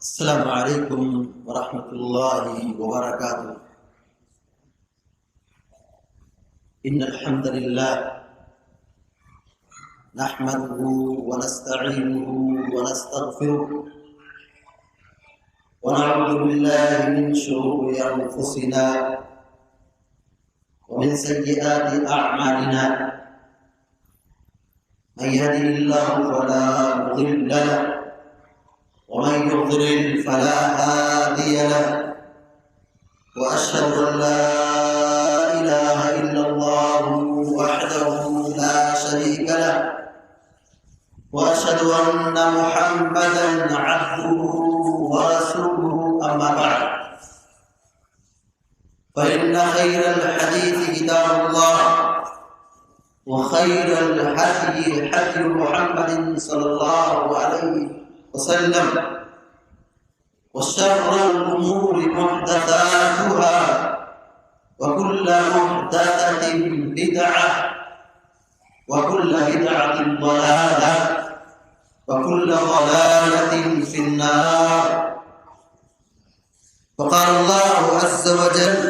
السلام علیکم ورحمۃ اللہ وبرکاتہ۔ ان الحمد للہ نحمده ونستعینه ونستغفره ونعوذ باللہ من شرور انفسنا ومن سیئات اعمالنا، من يهده الله فلا مضل له ومن يضلل فلا هادي له، وأشهد أن لا إله إلا الله وحده لا شريك له، وأشهد أن محمدا عبده ورسوله، أما بعد فإن خير الحديث كتاب الله، وخير الهدي هدي محمد صلى الله عليه وسلم، وشر الأمور محدثاتها، وكل محدثة بدعة، وكل بدعة ضلالة، وكل ضلالة في النار. وقال الله عز وجل: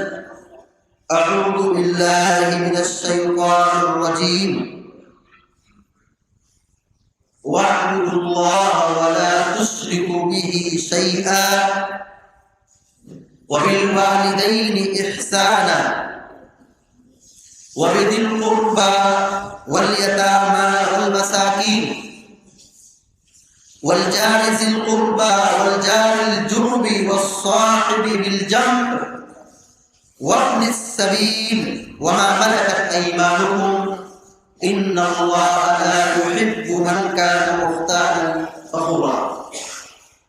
أعوذ بالله من الشيطان الرجيم، واعبدوا الله ولا تشركوا به شيئا، وبالوالدين إحسانا، وبذي القربى واليتامى والمساكين، والجار ذي القربى والجار الجنب والصاحب بالجنب، وابن السبيل وما ملكت أيمانكم، إن الله لا يحب من كان مختالا فخورا.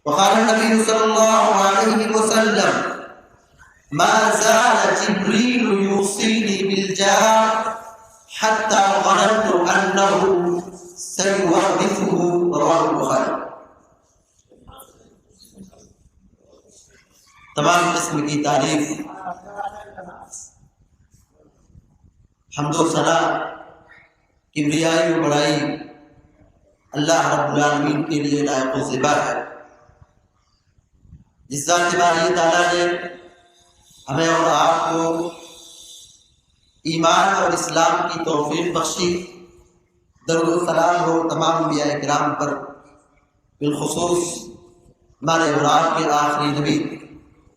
وقال النبي صلى الله عليه وسلم: ما زال جبريل يوصيني بالجار حتى ظننت أنه سيورثه، رواه البخاري. تمام قسم کی تعریف، حمد و ثنا، کبریائی و بڑائی اللہ رب العالمین کے لیے لائق و زیبا ہے، جس ذات باری تعالیٰ نے ہمیں اور آپ کو ایمان اور اسلام کی توفیق بخشی۔ درود و سلام ہو تمام انبیاء کرام پر، بالخصوص ہمارے اور آپ کے آخری نبی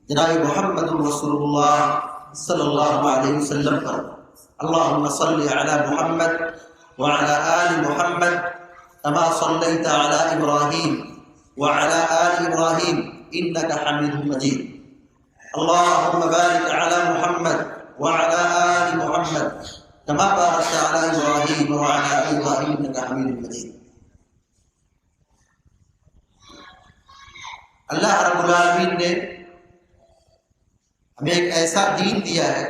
جناب محمد رسول اللہ صلی اللہ علیہ وسلم پر۔ اللہم صلی علی محمد وعلى آل محمد كما صليت على إبراهيم وعلى آل إبراهيم إنك حميد مجيد. اللهم بارك على محمد وعلى آل محمد كما باركت على إبراهيم وعلى آل إبراهيم إنك حميد مجيد. اللہ رب العالمین نے ہمیں ایک ایسا دین دیا ہے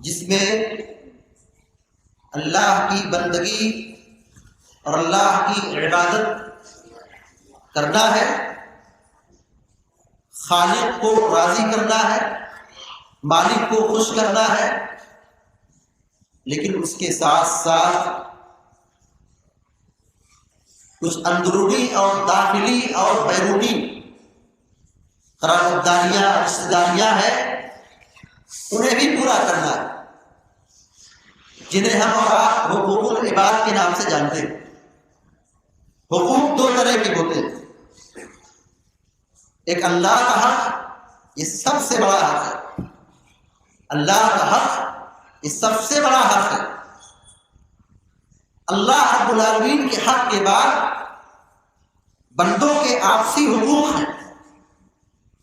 جس میں اللہ کی بندگی اور اللہ کی عبادت کرنا ہے، خالق کو راضی کرنا ہے، مالک کو خوش کرنا ہے، لیکن اس کے ساتھ ساتھ کچھ اندرونی اور داخلی اور بیرونی قراردادیاں، رشتہ داریاں ہیں، انہیں بھی پورا کرنا ہے، جنہیں ہم اور آپ حقوق العباد کے نام سے جانتے ہیں۔ حقوق دو طرح کے ہوتے ہیں، ایک اللہ کا حق، یہ سب سے بڑا حق ہے۔ اللہ کا حق یہ سب سے بڑا حق ہے۔ اللہ رب العالمین کے حق کے بعد بندوں کے آپسی حقوق ہیں،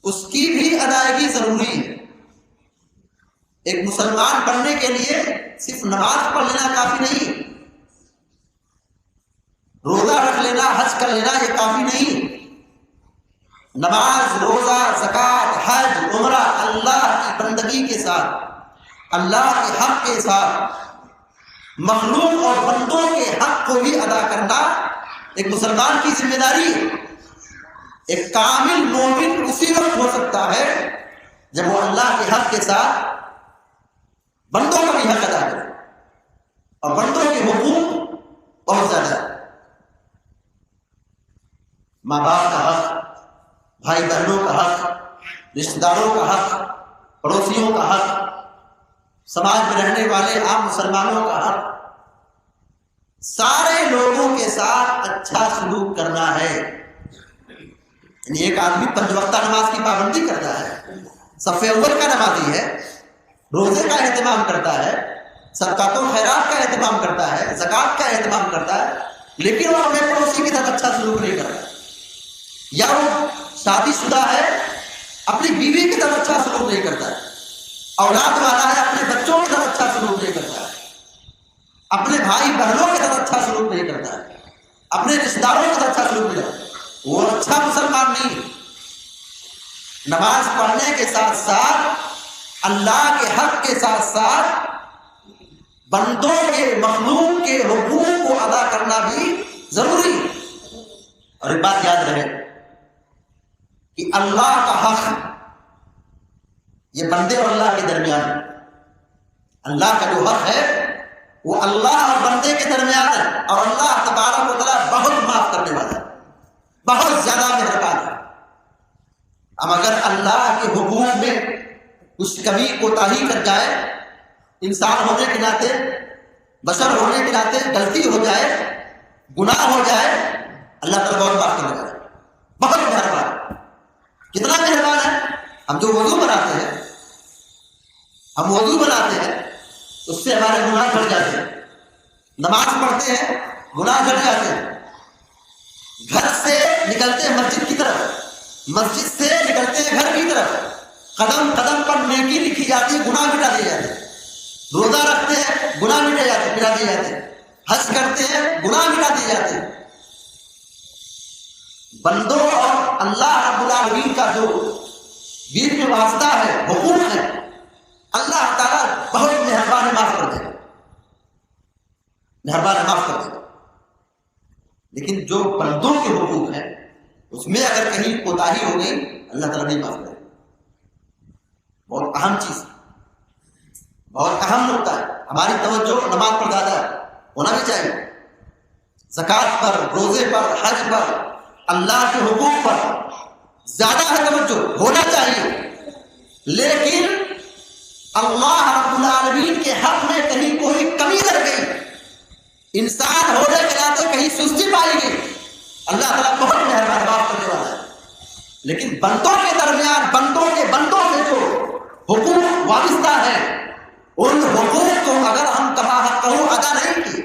اس کی بھی ادائیگی ضروری ہے۔ ایک مسلمان بننے کے لیے صرف نماز پڑھ لینا کافی نہیں، روزہ رکھ لینا، حج کر لینا یہ کافی نہیں۔ نماز، روزہ، زکوٰۃ، حج، عمرہ اللہ کی بندگی کے ساتھ، اللہ کے حق کے ساتھ مخلوق اور بندوں کے حق کو بھی ادا کرنا ایک مسلمان کی ذمہ داری ہے۔ ایک کامل مومن اسی وقت ہو سکتا ہے جب وہ اللہ کے حق کے ساتھ بندوں کا بھی حق ادا کرے، اور بندوں کے حقوق بہت زیادہ ہے۔ ماں باپ کا حق، بھائی بہنوں کا حق، رشتہ داروں کا حق، پڑوسیوں کا حق، سماج میں رہنے والے عام مسلمانوں کا حق، سارے لوگوں کے ساتھ اچھا سلوک کرنا ہے۔ یعنی ایک آدمی 5 وقتہ نماز کی پابندی کرتا ہے، صف اول کا نمازی ہے، روزے کا اہتمام کرتا ہے، صدقات و خیرات کا اہتمام کرتا ہے، زکوٰۃ کا اہتمام کرتا ہے، لیکن وہ اپنے پڑوسی کے ساتھ اچھا سلوک نہیں کرتا، یا وہ شادی شدہ ہے اپنی بیوی کے ساتھ اچھا سلوک نہیں کرتا ہے، اولاد والا ہے اپنے بچوں کے ساتھ اچھا سلوک نہیں کرتا ہے، اپنے بھائی بہنوں کے ساتھ اچھا سلوک نہیں کرتا ہے، اپنے رشتہ داروں کے ساتھ اچھا سلوک نہیں کرتا، وہ اچھا مسلمان نہیں۔ نماز پڑھنے کے ساتھ ساتھ اللہ کے حق کے ساتھ ساتھ بندوں کے، مخلوق کے حقوق کو ادا کرنا بھی ضروری ہے۔ اور ایک بات یاد رہے کہ اللہ کا حق یہ بندے اور اللہ کے درمیان ہے۔ اللہ کا جو حق ہے وہ اللہ اور بندے کے درمیان ہے، اور اللہ تبارک و تعالیٰ بہت معاف کرنے والا ہے، بہت زیادہ مہربان ہے۔ اب اگر اللہ کے حقوق میں کچھ کمی کوتاہی کر جائے، انسان ہونے کے ناطے، بشر ہونے کے ناطے غلطی ہو جائے، گناہ ہو جائے، اللہ تعالیٰ بہت معاف کرنے والا ہے، بہت مہربان۔ کتنا مہربان ہے؟ ہم جو وضو بناتے ہیں، اس سے ہمارے گناہ جھڑ جاتے ہیں، نماز پڑھتے ہیں گناہ جھڑ جاتے ہیں، گھر سے نکلتے ہیں مسجد کی طرف، مسجد سے نکلتے ہیں گھر کی طرف، قدم قدم پر نیکی لکھی جاتی ہے، گناہ مٹا دیے جاتے ہیں، روزہ رکھتے ہیں گناہ مٹا دیے جاتے ہیں، حج کرتے ہیں گناہ مٹا دیے جاتے ہیں۔ بندوں اور اللہ رب العالمین کا جو بیچ میں واسطہ ہے، حقوق ہے، اللہ تعالیٰ بہت مہربان ہے، معاف کر دے گا، مہربان ہے، معاف کر دے گا۔ لیکن جو بندوں کے حقوق ہیں اس میں اگر کہیں کوتاہی ہو گئی، اللہ تعالیٰ نہیں معاف کرے گا۔ بہت اہم چیز، بہت اہم نقطہ ہے۔ ہماری توجہ نماز پر زیادہ ہونا بھی چاہیے، زکوٰۃ پر، روزے پر، حج پر، اللہ کے حقوق پر زیادہ ہے توجہ، ہونا چاہیے۔ لیکن اللہ رب العالمین کے حق میں کہیں کوئی کمی رہ گئی، انسان ہونے کے ناطے کہیں سستی پائی گئی، اللہ تعالیٰ بہت مہربان، معاف کرنے والا ہے۔ لیکن بندوں کے درمیان، بندوں میں جو حقوق وابستہ ہیں، ان حقوق کو اگر ہم کما حق ادا نہیں کیے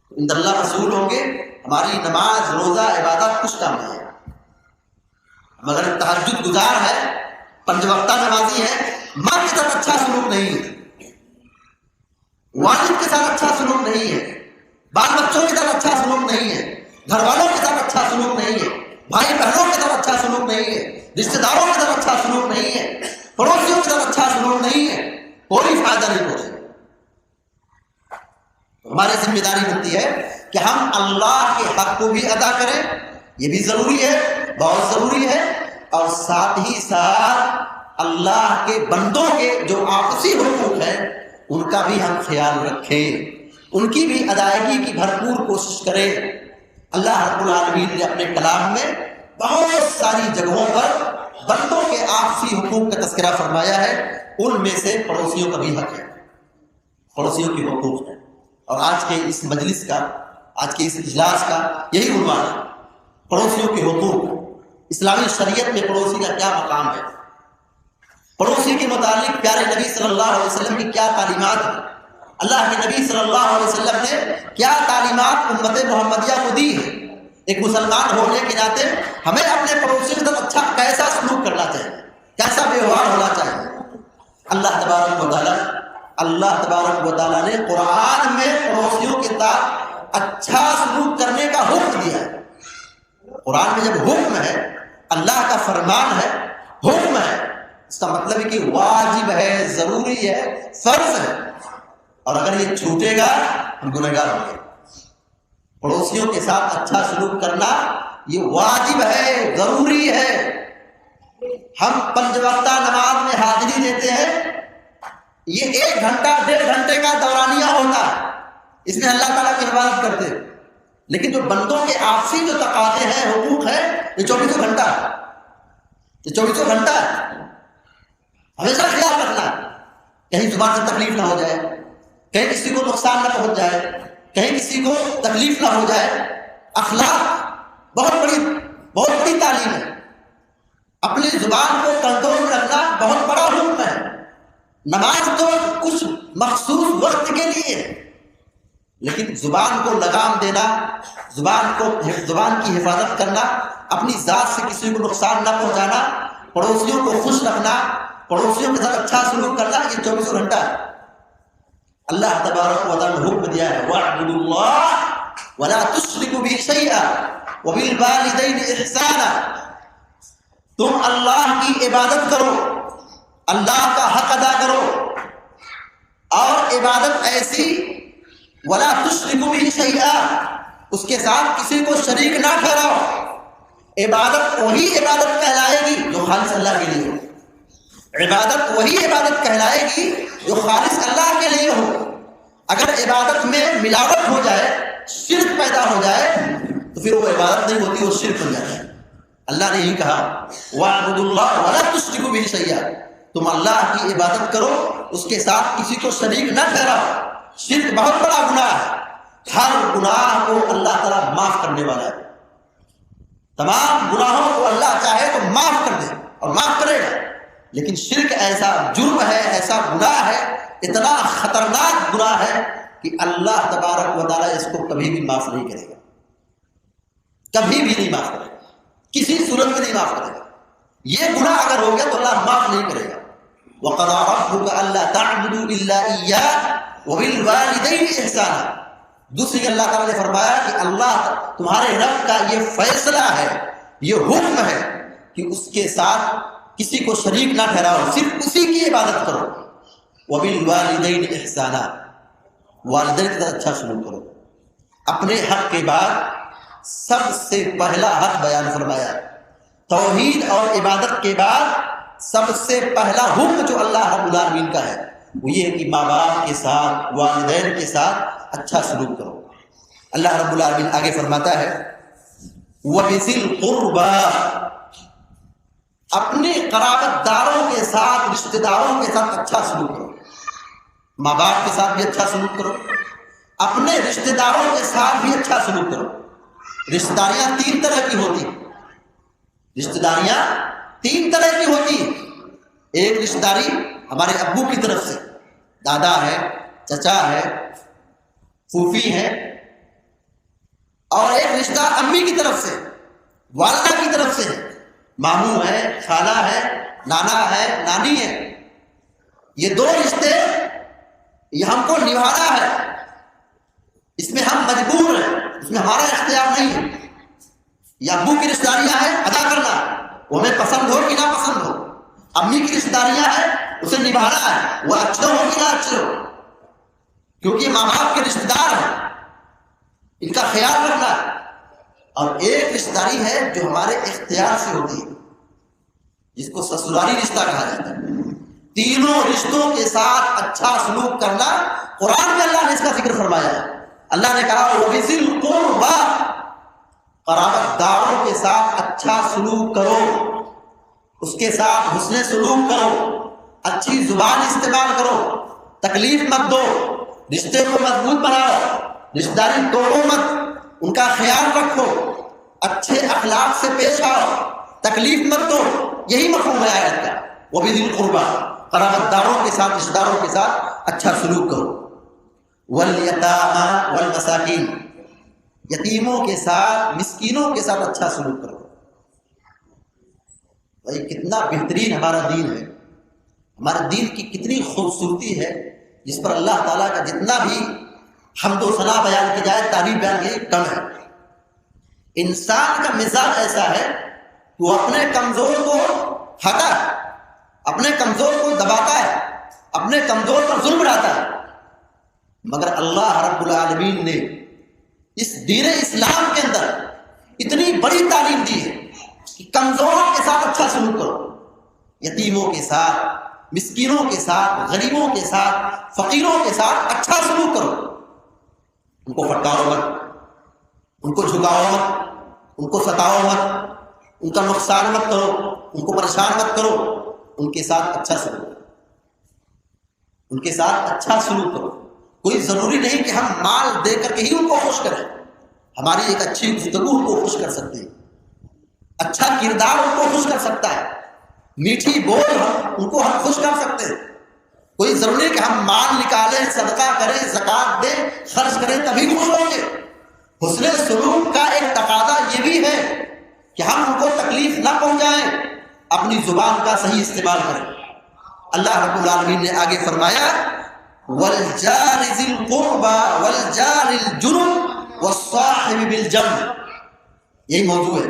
تو اندر اللہ رسول ہوں گے، ہماری نماز، روزہ، عبادت کچھ کام نہیں ہے۔ مگر تہجد گزار ہے، 5 وقتہ نمازی ہے، ماں کے ساتھ اچھا سلوک نہیں ہے، والد کے ساتھ اچھا سلوک نہیں ہے، بال بچوں کے ساتھ اچھا سلوک نہیں ہے، گھر والوں کے ساتھ اچھا سلوک نہیں ہے، بھائی بہنوں کے ساتھ اچھا سلوک نہیں ہے، رشتہ داروں کے ساتھ اچھا سلوک نہیں ہے، پڑوسیوں کے ساتھ اچھا سلوک نہیں ہے، کوئی فائدہ نہیں پہنچے۔ ہماری ذمہ داری بنتی ہے کہ ہم اللہ کے حق کو بھی ادا کریں، یہ بھی ضروری ہے، بہت ضروری ہے، اور ساتھ ہی ساتھ اللہ کے بندوں کے جو آپسی حقوق ہیں ان کا بھی ہم خیال رکھیں، ان کی بھی ادائیگی کی بھرپور کوشش کریں۔ اللہ رب العالمین نے اپنے کلام میں بہت ساری جگہوں پر بندوں کے آپسی حقوق کا تذکرہ فرمایا ہے، ان میں سے پڑوسیوں کا بھی حق ہے، پڑوسیوں کے حقوق ہیں۔ اور آج کے اس مجلس کا، آج کے اس اجلاس کا یہی عنوان ہے، پڑوسیوں کے حقوق۔ اسلامی شریعت میں پڑوسی کا کیا مقام ہے، پڑوسی کے متعلق پیارے نبی صلی اللہ علیہ وسلم کی کیا تعلیمات ہیں، اللہ کے نبی صلی اللہ علیہ وسلم نے کیا تعلیمات امت محمدیہ کو دی ہے۔ ایک مسلمان ہونے کے ناطے ہمیں اپنے پڑوسی کے ساتھ اچھا کیسا سلوک کرنا چاہیے، کیسا ویوہار ہونا چاہیے۔ اللہ تبارک و تعالیٰ نے قرآن میں پڑوسیوں کے ساتھ اچھا سلوک کرنے کا حکم دیا ہے۔ قرآن میں جب حکم ہے، اللہ کا فرمان ہے، حکم ہے، اس کا مطلب ہے کہ واجب ہے، ضروری ہے، فرض ہے، اور اگر یہ چھوٹے گا ہم گنہگار ہوں گے۔ پڑوسیوں کے ساتھ اچھا سلوک کرنا یہ واجب ہے، ضروری ہے۔ ہم 5 وقتہ نماز میں حاضری دیتے ہیں، یہ 1 گھنٹہ 1.5 گھنٹے کا دورانیہ ہوتا ہے، اس میں اللہ تعالیٰ کی عبادت کرتے ہیں، لیکن جو بندوں کے آپسی جو تقاضے ہیں، حقوق ہیں، یہ 24 گھنٹہ ہمیشہ خیال رکھنا کہیں زبان سے تکلیف نہ ہو جائے، کہیں کسی کو نقصان نہ پہنچ جائے، کہیں کسی کو تکلیف نہ ہو جائے۔ اخلاق بہت بڑی تعلیم ہے۔ اپنی زبان کو کنٹرول میں رکھنا بہت بڑا حکم ہے۔ نماز تو کچھ مخصوص وقت کے لیے ہے، لیکن زبان کو لگام دینا، زبان کی حفاظت کرنا، اپنی ذات سے کسی کو نقصان نہ پہنچانا، پڑوسیوں کو خوش رکھنا، پڑوسیوں کے ساتھ اچھا سلوک کرنا، یہ 24 گھنٹہ ہے۔ اللہ تبارک و تعالیٰ نے حکم دیا ہے وَاعْبُدُوا اللَّهَ وَلَا تُشْرِكُوا بِهِ شَيْئًا وَبِالْوَالِدَيْنِ إِحْسَانًا، تم اللہ کی عبادت کرو، اللہ کا حق ادا کرو، اور عبادت ایسی وَلَا تُشْرِكُوا بِهِ شَيْئًا، اس کے ساتھ کسی کو شریک نہ ٹھہراؤ۔ عبادت وہی عبادت کہلائے گی جو خالص اللہ کے لیے ہو، عبادت وہی عبادت کہلائے گی جو خالص اللہ کے لیے ہو۔ اگر عبادت میں ملاوٹ ہو جائے، شرک پیدا ہو جائے، تو پھر وہ عبادت نہیں ہوتی، وہ شرک بن جاتا ہے۔ اللہ نے یہی کہا وَاعْبُدُوا اللَّهَ وَلَا تُشْرِكُوا بِهِ شَيْئًا، تم اللہ کی عبادت کرو، اس کے ساتھ کسی کو شریک نہ ٹھہراؤ۔ شرک بہت بڑا گناہ ہے، ہر گناہ کو اللہ تعالیٰ معاف کرنے والا ہے۔ تمام گناہوں کو اللہ چاہے تو معاف کر دے اور معاف کرے گا، لیکن شرک ایسا جرم ہے، ایسا گناہ ہے، اتنا خطرناک گناہ ہے کہ اللہ تبارک و تعالیٰ اس کو کبھی بھی معاف نہیں کرے گا، کبھی بھی نہیں معاف کرے گا، کسی صورت میں نہیں معاف کرے گا۔ یہ گناہ اگر ہو گیا تو اللہ معاف نہیں کرے گا۔ وَقَضَىٰ رَبُّكَ أَلَّا تَعْبُدُوا إِلَّا إِيَّاهُ وَبِالْوَالِدَيْنِ إِحْسَانًا، دوسری اللہ تعالیٰ نے فرمایا کہ اللہ تمہارے رب کا یہ فیصلہ ہے، یہ حکم ہے کہ اس کے ساتھ کسی کو شریک نہ ٹھہراؤ، صرف اسی کی عبادت کرو۔ وَبِالْوَالِدَيْنِ إِحْسَانًا، والدین کے ساتھ اچھا سلوک کرو۔ اپنے حق کے بعد سب سے پہلا حق بیان فرمایا، توحید اور عبادت کے بعد سب سے پہلا حکم جو اللہ رب العالمین کا ہے وہ یہ ہے کہ ماں باپ کے ساتھ، والدین کے ساتھ اچھا سلوک کرو۔ اللہ رب العالمین آگے فرماتا ہے وَبِذِي الْقُرْبَىٰ، اپنے قرابت داروں کے ساتھ، رشتہ داروں کے ساتھ اچھا سلوک کرو۔ ماں باپ کے ساتھ بھی اچھا سلوک کرو، اپنے رشتہ داروں کے ساتھ بھی اچھا سلوک کرو۔ رشتہ داریاں 3 طرح کی ہوتی، رشتہ داریاں 3 طرح کی ہوتی۔ ایک رشتہ داری ہمارے ابو کی طرف سے، دادا ہے، چچا ہے، پھوپھی ہے، اور ایک رشتہ امی کی طرف سے، والدہ کی طرف سے، ماموں ہے، خالہ ہے، نانا ہے، نانی ہے۔ یہ 2 رشتے یہ ہم کو نبھانا ہے، اس میں ہم مجبور ہیں، اس میں ہمارا اختیار نہیں ہے۔ یہ ابو کی رشتہ داریاں ہیں، ادا کرنا، وہ ہمیں پسند ہو کہ نہ پسند ہو۔ امی کی رشتہ داریاں ہیں، اسے نبھانا ہے، وہ اچھے ہو کہ نہ اچھے ہو، کیونکہ ماں باپ کے رشتہ دار ہیں، ان کا خیال رکھنا ہے۔ اور ایک رشتہ داری ہے جو ہمارے اختیار سے ہوتی ہے، جس کو سسراری رشتہ کہا جاتا ہے۔ تینوں رشتوں کے ساتھ اچھا سلوک کرنا، قرآن میں اللہ نے اس کا ذکر فرمایا ہے۔ اللہ نے کہا وَبِذِي الْقُرْبَىٰ، قرابت داروں کے ساتھ اچھا سلوک کرو، اس کے ساتھ حسن سلوک کرو، اچھی زبان استعمال کرو، تکلیف مت دو، رشتے کو مضبوط بناؤ، رشتہ داری توڑو مت، ان کا خیال رکھو، اچھے اخلاق سے پیش آؤ، تکلیف مت دو۔ یہی مفہوم ہے آیت کا وَبِذِي الْقُرْبَىٰ، قرابت داروں کے ساتھ، رشتہ داروں کے ساتھ اچھا سلوک کرو۔ وَالْيَتَامَىٰ وَالْمَسَاكِينَ، یتیموں کے ساتھ، مسکینوں کے ساتھ اچھا سلوک کرو۔ بھائی کتنا بہترین ہمارا دین ہے، ہمارے دین کی کتنی خوبصورتی ہے، جس پر اللہ تعالیٰ کا جتنا بھی حمد و ثنا بیان کی جائے، تعریف بیان کی جائے، کم ہے۔ انسان کا مزاج ایسا ہے کہ وہ اپنے کمزور کو ہٹا، اپنے کمزور کو دباتا ہے، اپنے کمزور پر ظلم ڈالتا ہے، مگر اللہ رب العالمین نے اس دین اسلام کے اندر اتنی بڑی تعلیم دی ہے کہ کمزوروں کے ساتھ اچھا سلوک کرو، یتیموں کے ساتھ، مسکینوں کے ساتھ، غریبوں کے ساتھ، فقیروں کے ساتھ اچھا سلوک کرو۔ ان کو پھٹکارو مت، ان کو جھکاؤ مت، ان کو ستاؤ مت، ان کا نقصان مت کرو، ان کو پریشان مت کرو، ان کے ساتھ اچھا سلوک کرو، ان کے ساتھ اچھا سلوک کرو۔ کوئی ضروری نہیں کہ ہم مال دے کر کے ہی ان کو خوش کریں، ہماری ایک اچھی گفتگو ان کو خوش کر سکتے ہیں، اچھا کردار ان کو خوش کر سکتا ہے، میٹھی بول ان کو ہم خوش کر سکتے ہیں۔ کوئی ضروری کہ ہم مال نکالیں، صدقہ کریں، زکوٰۃ دیں، خرچ کریں تبھی خوش ہوں گے۔ حسن سلوک کا ایک تقاضا یہ بھی ہے کہ ہم ان کو تکلیف نہ پہنچائیں، اپنی زبان کا صحیح استعمال کریں۔ اللہ رب العالمین نے آگے فرمایا وَالْجَارِ ذِي الْقُرْبَى وَالْجَارِ الْجُنُبِ وَالصَّاحِبِ بِالْجَنبِ، یہی موضوع ہے،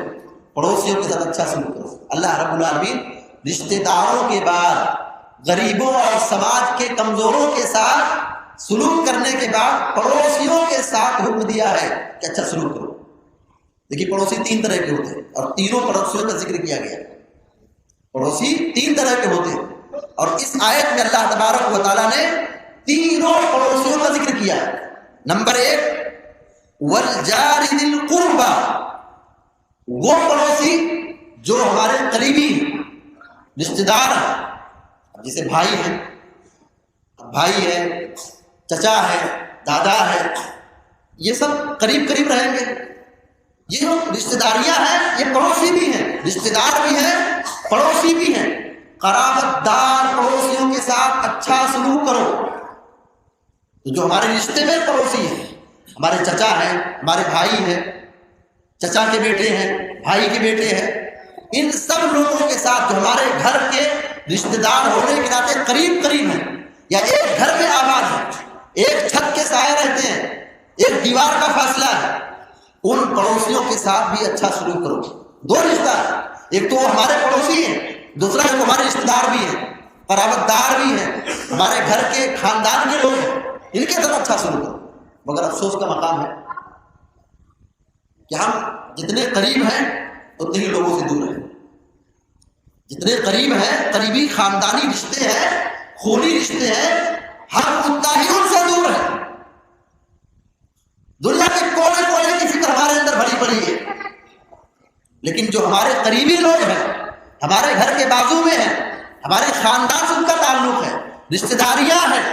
پڑوسیوں کے ساتھ اچھا سلوک کرو۔ اللہ رب العالمین رشتہ داروں کے بعد غریبوں اور سماج کے کمزوروں کے ساتھ سلوک کرنے کے بعد پڑوسیوں کے ساتھ حکم دیا ہے کہ اچھا سلوک کرو۔ دیکھیے پڑوسی تین طرح کے ہوتے ہیں اور تینوں پڑوسیوں کا ذکر کیا گیا۔ پڑوسی تین طرح کے ہوتے ہیں اور اس آیت میں اللہ تبارک و تعالیٰ نے تینوں پڑوسیوں کا ذکر کیا ہے۔ نمبر 1 وَالْجَارِ ذِي الْقُرْبَى، وہ پڑوسی جو ہمارے قریبی رشتہ دار ہیں، جیسے بھائی ہے، چچا ہے، دادا ہے، یہ سب قریب قریب رہیں گے۔ یہ جو رشتہ داریاں ہیں یہ پڑوسی بھی ہیں، رشتہ دار بھی ہیں، پڑوسی بھی ہیں۔ قرابت دار پڑوسیوں کے ساتھ اچھا سلوک کرو۔ تو جو ہمارے رشتے میں پڑوسی ہیں، ہمارے چچا ہیں، ہمارے بھائی ہیں، چچا کے بیٹے ہیں، بھائی کے بیٹے ہیں، ان سب لوگوں کے ساتھ جو ہمارے گھر کے رشتہ دار ہونے کے ناطے قریب ہیں یا ایک گھر میں آباد ہیں، ایک چھت کے سائے رہتے ہیں، ایک دیوار کا فاصلہ ہے، ان پڑوسیوں کے ساتھ بھی اچھا سلوک کرو۔ دو رشتہ، ایک تو وہ ہمارے پڑوسی ہیں، دوسرا ایک ہمارے رشتہ دار بھی ہیں، قرابت دار بھی ہیں، ہمارے گھر کے خاندان کے لوگ ہیں، ان کے ساتھ اچھا سلوک کرو۔ مگر افسوس کا مقام ہے کہ ہم جتنے قریب ہیں اتنے ہی لوگوں سے دور ہیں، جتنے قریب ہیں، قریبی خاندانی رشتے ہیں، خونی رشتے ہیں، ہم اتنا ہی ان سے دور ہیں۔ دنیا کے کونے کونے کی فکر ہمارے اندر بھری پڑی ہے، لیکن جو ہمارے قریبی لوگ ہیں، ہمارے گھر کے بازو میں ہیں، ہمارے خاندان سے ان کا تعلق ہے، رشتہ داریاں ہیں،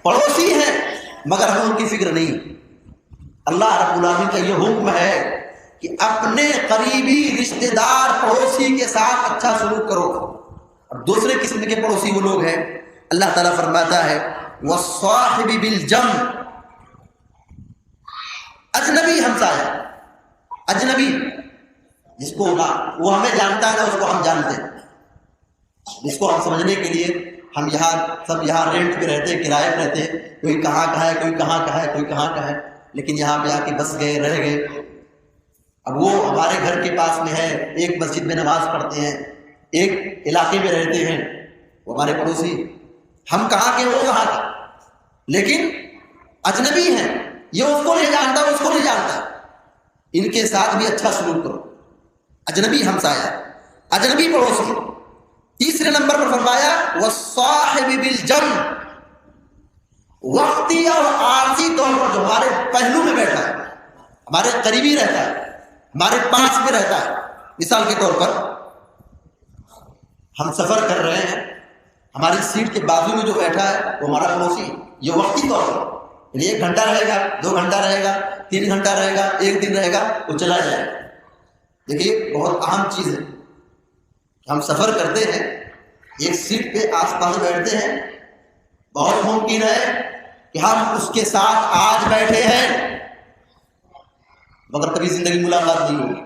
پڑوسی ہیں، مگر ہمیں ان کی فکر نہیں۔ اللہ رب العالمین کا یہ حکم ہے کہ اپنے قریبی رشتہ دار پڑوسی کے ساتھ اچھا سلوک کرو۔ اور دوسرے قسم کے پڑوسی وہ لوگ ہیں، اللہ تعالیٰ فرماتا ہے وَالصَّاحِبِ بِالْجَنبِ، اجنبی ہمسایہ، اجنبی جس کو وہ ہمیں جانتا ہے نا اس کو ہم جانتے ہیں، جس کو ہم سمجھنے کے لیے ہم سب یہاں رینٹ پہ رہتے ہیں، کرائے پہ رہتے ہیں، کوئی کہاں کا ہے، کوئی کہاں کا ہے، کوئی کہاں کا ہے، لیکن یہاں پہ آ کے بس گئے، رہ گئے۔ اب وہ ہمارے گھر کے پاس میں ہے، ایک مسجد میں نماز پڑھتے ہیں، ایک علاقے میں رہتے ہیں، وہ ہمارے پڑوسی، ہم کہاں کے وہ کہاں کا، لیکن اجنبی ہیں، یہ اس کو نہیں جانتا، اس کو نہیں جانتا، ان کے ساتھ بھی اچھا سلوک کرو۔ اجنبی ہمسایہ، اجنبی پڑوسی۔ تیسرے نمبر پر فرمایا وَالصَّاحِبِ بِالْجَنبِ، وقتی اور عارضی طور پر جو ہمارے پہلو میں بیٹھا ہے، ہمارے قریبی رہتا ہے، ہمارے پاس میں رہتا ہے۔ مثال کے طور پر ہم سفر کر رہے ہیں، ہماری سیٹ کے بازو میں جو بیٹھا ہے وہ ہمارا پڑوسی، یہ وقتی طور پر، یعنی 1 گھنٹہ رہے گا، 2 گھنٹہ رہے گا، 3 گھنٹہ رہے گا، 1 دن رہے گا، وہ چلا جائے گا۔ دیکھیے بہت اہم چیز ہے، ہم سفر کرتے ہیں، ایک سیٹ پہ آس پاس بیٹھتے ہیں، بہت ممکن ہے کہ ہم اس کے ساتھ آج بیٹھے ہیں مگر کبھی زندگی ملاقات نہیں ہوگی۔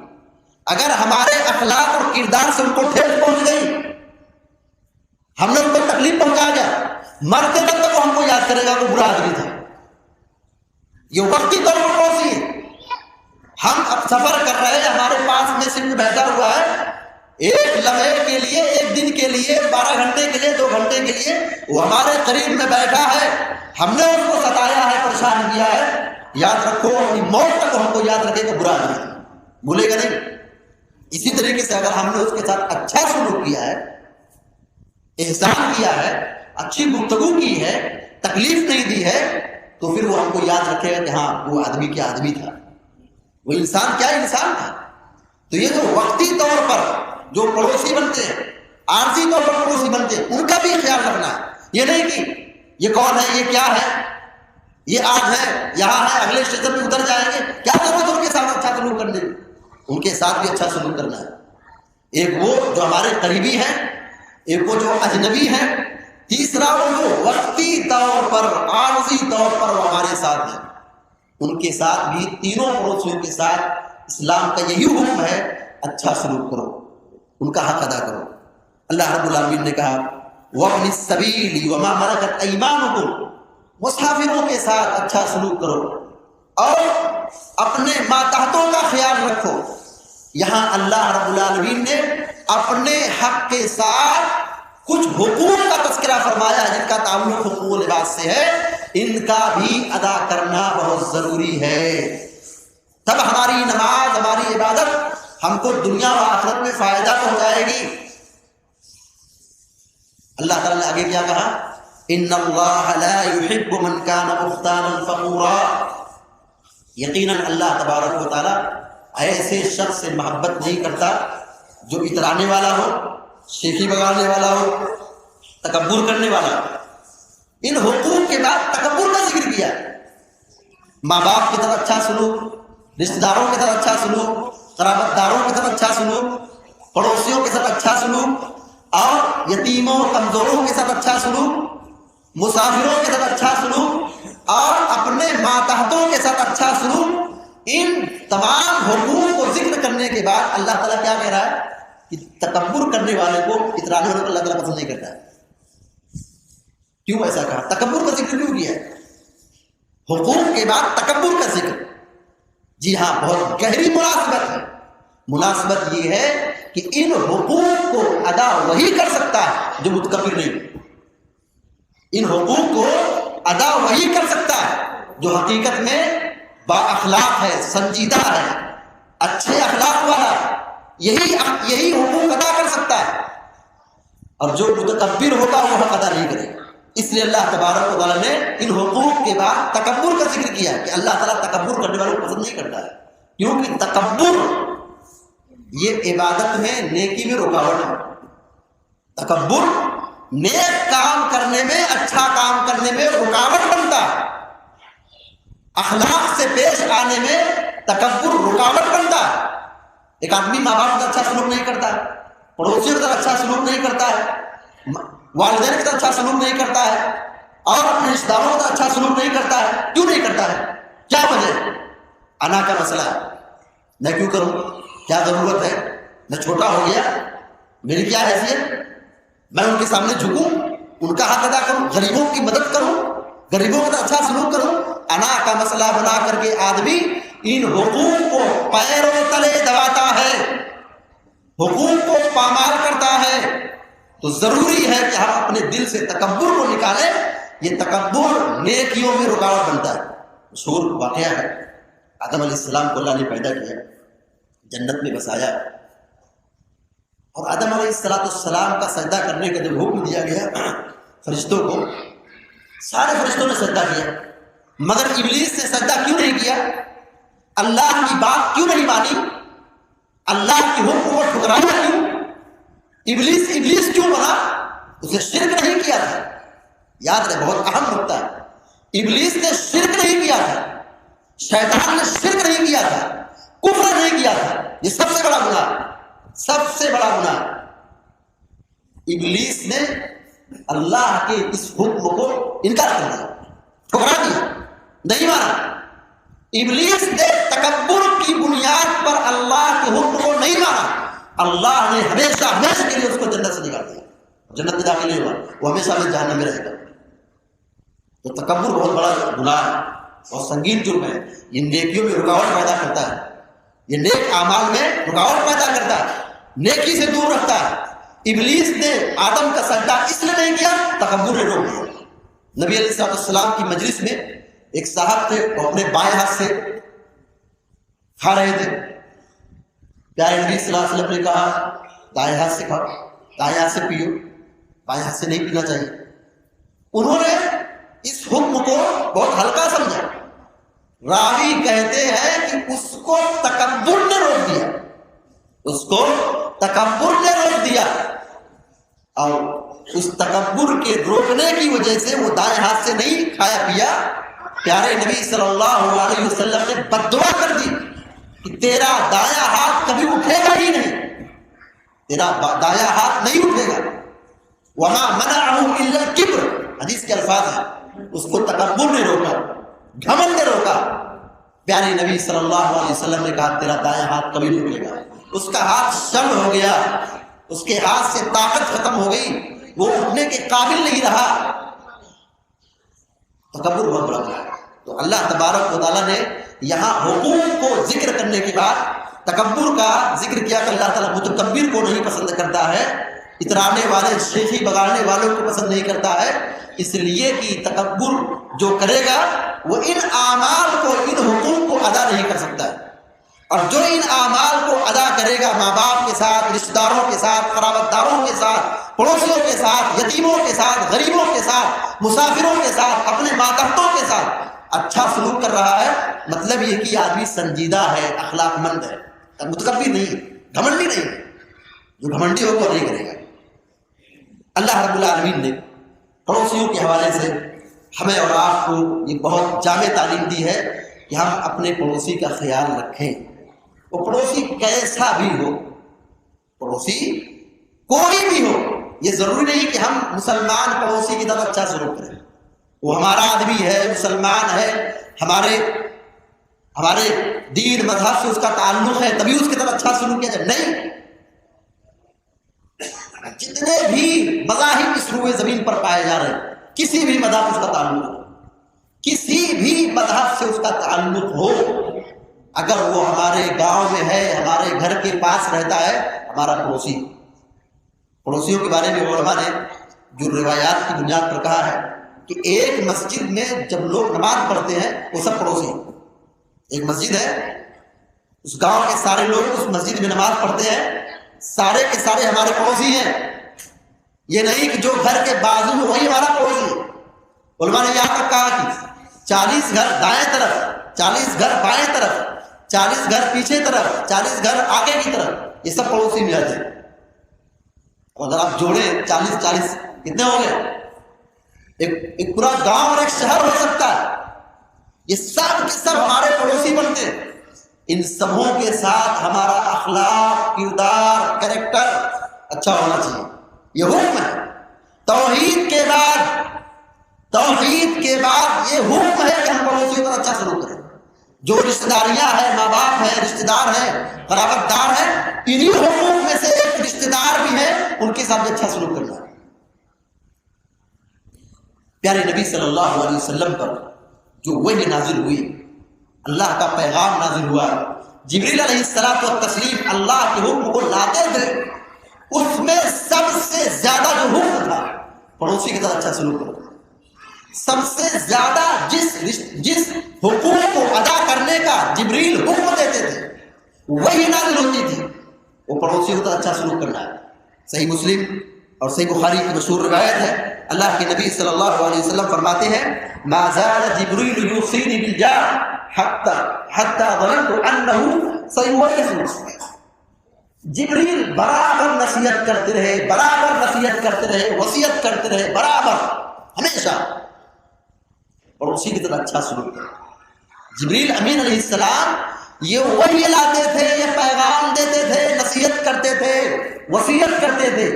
اگر ہمارے اخلاق اور کردار سے ان کو ٹھیس پہنچ گئی، ہم نے ان کو تکلیف پہنچا دیا، مرتے تک وہ ہم کو یاد کرے گا کہ برا آدمی تھا۔ یہ وقتی طور پر پڑوسی ہے۔ ہم اب سفر کر رہے ہیں، ہمارے پاس میں سیٹ میں بیٹھا ہوا ہے، 1 لمحے کے لیے، 1 دن کے لیے، 12 گھنٹے کے لیے، 2 گھنٹے کے لیے وہ ہمارے قریب میں بیٹھا ہے، ہم نے اس کو ستایا ہے، پریشان کیا ہے، یاد رکھو اپنی موت تک ہم کو یاد رکھے گا برا آدمی، بھولے گا نہیں۔ اسی طریقے سے اگر ہم نے اس کے ساتھ اچھا سلوک کیا ہے، احسان کیا ہے، اچھی گفتگو کی ہے، تکلیف نہیں دی ہے، تو پھر وہ ہم کو یاد رکھے گا کہ ہاں وہ آدمی کیا آدمی تھا، وہ انسان کیا انسان تھا۔ تو یہ جو وقتی طور پر جو پڑوسی بنتے ہیں، عارضی طور پر پڑوسی بنتے ہیں، ان کا بھی خیال رکھنا ہے۔ یہ نہیں کہ یہ کون ہے، یہ کیا ہے، یہ آج ہے یہاں ہے، اگلے اسٹیشن پہ اتر جائیں گے، کیا ضرورت ان کے ساتھ اچھا سلوک کرنے کی؟ ان کے ساتھ بھی اچھا سلوک کرنا ہے۔ ایک وہ جو ہمارے قریبی ہیں، ایک وہ جو اجنبی ہیں، تیسرا وہ جو وقتی طور پر عارضی طور پر وہ ہمارے ساتھ ہیں، ان کے ساتھ بھی، تینوں پڑوسیوں کے ساتھ اسلام کا یہی حکم ہے، اچھا سلوک کرو، ان کا حق ادا کرو۔ اللہ رب العالمین نے کہا وَابْنِ السَّبِيلِ وَمَا مَلَكَتْ أَيْمَانُكُمْ، مسافروں کے ساتھ اچھا سلوک کرو اور اپنے ماتحتوں کا خیال رکھو۔ یہاں اللہ رب العالمین نے اپنے حق کے ساتھ کچھ حقوق کا تذکرہ فرمایا ہے، جن کا تعلق حقوق و لباس سے ہے، ان کا بھی ادا کرنا بہت ضروری ہے۔ تب ہماری نماز، ہماری عبادت ہم کو دنیا و آخرت میں فائدہ پہنچائے گی۔ اللہ تعالیٰ نے آگے کیا کہا؟ ان اللہ لا يحب من كان مختالا فخورا، یقیناً اللہ تبارک و تعالیٰ ایسے شخص سے محبت نہیں کرتا جو اترانے والا ہو، شیخی بگاڑنے والا ہو، تکبر کرنے والا ہو۔ ان حقوق کے بعد تکبر کا ذکر کیا، ماں باپ کی طرف اچھا سلوک، رشتہ داروں کی طرف اچھا سلوک، قرابت داروں کی طرف اچھا سلوک، پڑوسیوں کے ساتھ اچھا سلوک، اور یتیموں کمزوروں کے ساتھ اچھا سلوک، مسافروں کے ساتھ اچھا سلوک، اور اپنے ماتحتوں کے ساتھ اچھا سلوک۔ ان تمام حقوق کو ذکر کرنے کے بعد اللہ تعالیٰ کیا کہہ رہا ہے کہ تکبر کرنے والے کو، اترانے والے کو اللہ تعالیٰ پسند نہیں کرتا ہے۔ کیوں ایسا کہا؟ تکبر کا ذکر کیوں کیا ہے؟ حقوق کے بعد تکبر کا ذکر، جی ہاں بہت گہری مناسبت ہے۔ مناسبت یہ ہے کہ ان حقوق کو ادا وہی کر سکتا ہے جو متکبر نہیں۔ ان حقوق کو ادا وہی کر سکتا ہے جو حقیقت میں با اخلاق ہے، سنجیدہ ہے، اچھے اخلاق والا ہے، یہی حقوق ادا کر سکتا ہے، اور جو متکبر ہوگا وہ حق ادا نہیں کرے گا۔ اس لیے اللہ تبارک و تعالیٰ نے ان حقوق کے بعد تکبر کا ذکر کیا کہ اللہ تعالیٰ تکبر کرنے والوں کو پسند نہیں کرتا ہے، کیونکہ تکبر یہ عبادت میں، نیکی میں رکاوٹ ہے۔ تکبر نیک کام کرنے میں، اچھا کام کرنے میں رکاوٹ بنتا ہے، اخلاق سے پیش آنے میں تکبر رکاوٹ بنتا ہے۔ ایک آدمی ماں باپ کا اچھا سلوک نہیں کرتا ہے، پڑوسیوں کے ساتھ اچھا سلوک نہیں کرتا ہے، والدین کے ساتھ اچھا سلوک نہیں کرتا ہے، اور اپنے رشتہ داروں کا اچھا سلوک نہیں کرتا ہے۔ کیوں نہیں کرتا ہے؟ کیا وجہ؟ انا کا مسئلہ ہے، میں کیوں کروں، کیا ضرورت ہے، میں چھوٹا ہو گیا، میری کیا حیثیت، میں ان کے سامنے جھکوں، ان کا حق ادا کروں، غریبوں کی مدد کروں، غریبوں کا اچھا سلوک کروں۔ انا کا مسئلہ بنا کر کے آدمی ان حقوق کو پیروں تلے دباتا ہے، حقوق کو پامال کرتا ہے۔ تو ضروری ہے کہ ہم اپنے دل سے تکبر کو نکالیں۔ یہ تکبر نیکیوں میں رکاوٹ بنتا ہے۔ مشہور واقعہ ہے، آدم علیہ السلام کو اللہ نے پیدا کیا، جنت میں بسایا، اور آدم علیہ السلام کا سجدہ کرنے کا جب حکم دیا گیا فرشتوں کو، سارے فرشتوں نے سجدہ کیا، مگر ابلیس نے سجدہ کیوں نہیں کیا؟ اللہ کی بات کیوں نہیں مانی؟ اللہ کی حکم کو ٹھکرایا کیوں؟ ابلیس کیوں بنا؟ اسے شرک نہیں کیا تھا۔ یاد رہے، بہت اہم نقطہ ہے، ابلیس نے شرک نہیں کیا تھا، شیطان نے شرک نہیں کیا تھا، کفر نہیں کیا تھا۔ یہ سب سے بڑا گناہ، سب سے بڑا گناہ۔ ابلیس نے اللہ کے اس حکم کو انکار کر دیا، ٹھکرا دیا، نہیں مانا۔ ابلیس نے تکبر کی بنیاد پر اللہ کے حکم کو نہیں مانا، اللہ نے ہمیشہ کے لیے اس کو جنت سے نکال دیا، جنت میں داخل نہیں ہوا، وہ ہمیشہ میں جہنم میں رہے گا۔ تو تکبر بہت بڑا گناہ ہے، بہت سنگین جرم ہے، یہ نیکیوں میں رکاوٹ پیدا کرتا ہے، یہ نیک اعمال میں رکاوٹ پیدا کرتا ہے، نیکی سے دور رکھتا ہے۔ ابلیس نے آدم کا سجدہ اس لیے نہیں کیا، تکبر نے روک دیا۔ نبی علیہ السلام کی مجلس میں ایک صاحب تھے، وہ اپنے بائیں ہاتھ سے کھا رہے تھے، پیارے نبی صلی اللہ علیہ وسلم نے کہا دائیں ہاتھ سے کھاؤ، دائیں ہاتھ سے پیو، بائیں ہاتھ سے نہیں پینا چاہیے۔ انہوں نے اس حکم کو بہت ہلکا سمجھا۔ راوی کہتے ہیں کہ اس کو تکبر نے روک دیا، اس کو تکبر نے روک دیا، اور اس تکبر کے روکنے کی وجہ سے وہ دائیں ہاتھ سے نہیں کھایا پیا، پیارے نبی صلی اللہ علیہ وسلم نے بد دعا کر دی کہ تیرا دایاں ہاتھ کبھی اٹھے گا ہی نہیں، تیرا دایاں ہاتھ نہیں اٹھے گا۔ وما منعه الا الكبر، حدیث کے الفاظ ہیں، اس کو تکبر نے روکا، گھمنڈ نے روکا۔ پیارے نبی صلی اللہ علیہ وسلم نے کہا تیرا دایاں ہاتھ کبھی نہیں اٹھے گا۔ اس کا ہاتھ شل ہو گیا، اس کے ہاتھ سے طاقت ختم ہو گئی، وہ اٹھنے کے قابل نہیں رہا، تکبر بہت بڑا ہے۔ تو اللہ تبارک و تعالیٰ نے یہاں حقوق کو ذکر کرنے کے بعد تکبر کا ذکر کیا کہ اللہ تعالیٰ متکبر کو نہیں پسند کرتا ہے، اترانے والے شیخی بگاڑنے والوں کو پسند نہیں کرتا ہے، اس لیے کہ تکبر جو کرے گا وہ ان اعمال کو، ان حقوق کو ادا نہیں کر سکتا ہے، اور جو ان اعمال کو ادا کرے گا ماں باپ کے ساتھ، رشتہ داروں کے ساتھ، قرابت داروں کے ساتھ، پڑوسیوں کے ساتھ، یتیموں کے ساتھ، غریبوں کے ساتھ، مسافروں کے ساتھ، اپنے ماتحتوں کے ساتھ اچھا سلوک کر رہا ہے، مطلب یہ کہ آدمی سنجیدہ ہے، اخلاق مند ہے، متکبر نہیں، گھمنڈی نہیں، جو گھمنڈی ہو وہ نہیں کرے گا۔ اللہ رب العالمین نے پڑوسیوں کے حوالے سے ہمیں اور آپ کو یہ بہت جامع تعلیم دی ہے کہ ہم اپنے پڑوسی کا خیال رکھیں، وہ پڑوسی کیسا بھی ہو، پڑوسی کوئی بھی ہو، یہ ضروری نہیں کہ ہم مسلمان پڑوسی کی طرف اچھا سلوک کریں، وہ ہمارا آدمی ہے، مسلمان ہے، ہمارے دین مذہب سے اس کا تعلق ہے تبھی اس کی طرف اچھا سلوک کیا جائے، نہیں، جتنے بھی مذاہب اس روئے زمین پر پائے جا رہے ہیں، کسی بھی مذہب سے اس کا تعلق ہو، کسی بھی مذہب سے اس کا تعلق ہو، اگر وہ ہمارے گاؤں میں ہے، ہمارے گھر کے پاس رہتا ہے، ہمارا پڑوسی، پڑوسیوں کے بارے میں علماء نے جو روایات کی بنیاد پر کہا ہے کہ ایک مسجد میں جب لوگ نماز پڑھتے ہیں وہ سب پڑوسی ہیں، ایک مسجد ہے، اس گاؤں کے سارے لوگ اس مسجد میں نماز پڑھتے ہیں، سارے کے سارے ہمارے پڑوسی ہیں، یہ نہیں کہ جو گھر کے بازو میں وہی ہمارا پڑوسی ہے۔ علماء نے یہاں تک کہا کہ 40 گھر دائیں طرف، 40 گھر بائیں طرف، 40 گھر پیچھے طرف، 40 گھر آگے کی طرف، یہ سب پڑوسی میں آتے ہیں۔ اگر آپ جوڑیں 40 کتنے ہو گئے؟ ایک پورا گاؤں اور ایک شہر ہو سکتا ہے، یہ سب کے سب ہمارے پڑوسی بنتے ہیں۔ ان سبوں کے ساتھ ہمارا اخلاق، کردار، کریکٹر اچھا ہونا چاہیے، یہ حکم ہے۔ توحید کے بعد یہ حکم ہے کہ ہم پڑوسیوں کا اچھا سلوک کریں، جو رشتہ داریاں ہیں، ماں باپ ہیں، رشتہ دار ہیں، قرابت دار ہیں، انہی حقوق میں سے ایک رشتہ دار بھی ہیں، ان کے ساتھ اچھا سلوک کرنا ہے۔ پیارے نبی صلی اللہ علیہ وسلم پر جو وحی نازل ہوئی، اللہ کا پیغام نازل ہوا، جبریل علیہ الصلوۃ والتسلیم اللہ کے حکم کو لاتے تھے، اس میں سب سے زیادہ جو حکم تھا پڑوسی کے ساتھ اچھا سلوک کرو، سب سے زیادہ جس حقوق کو ادا کرنے کا جبریل حکم دیتے تھے، وہی نازل ہوتی تھی، وہ پڑوسیوں کے ساتھ اچھا سلوک کرنا ہے۔ صحیح مسلم اور صحیح بخاری کی مشہور روایت ہے، اللہ کے نبی صلی اللہ علیہ وسلم فرماتے ہیں ما زال جبریل یوصینی بالجار حتی ظننت انہ سیورثنی، جبریل برابر نصیحت کرتے رہے، وصیت کرتے رہے، برابر ہمیشہ پڑوسی کی طرح اچھا سلوک کرے۔ جبریل امین علیہ السلام یہ وحی لاتے تھے، یہ پیغام دیتے تھے، نصیحت کرتے تھے، وصیت کرتے تھے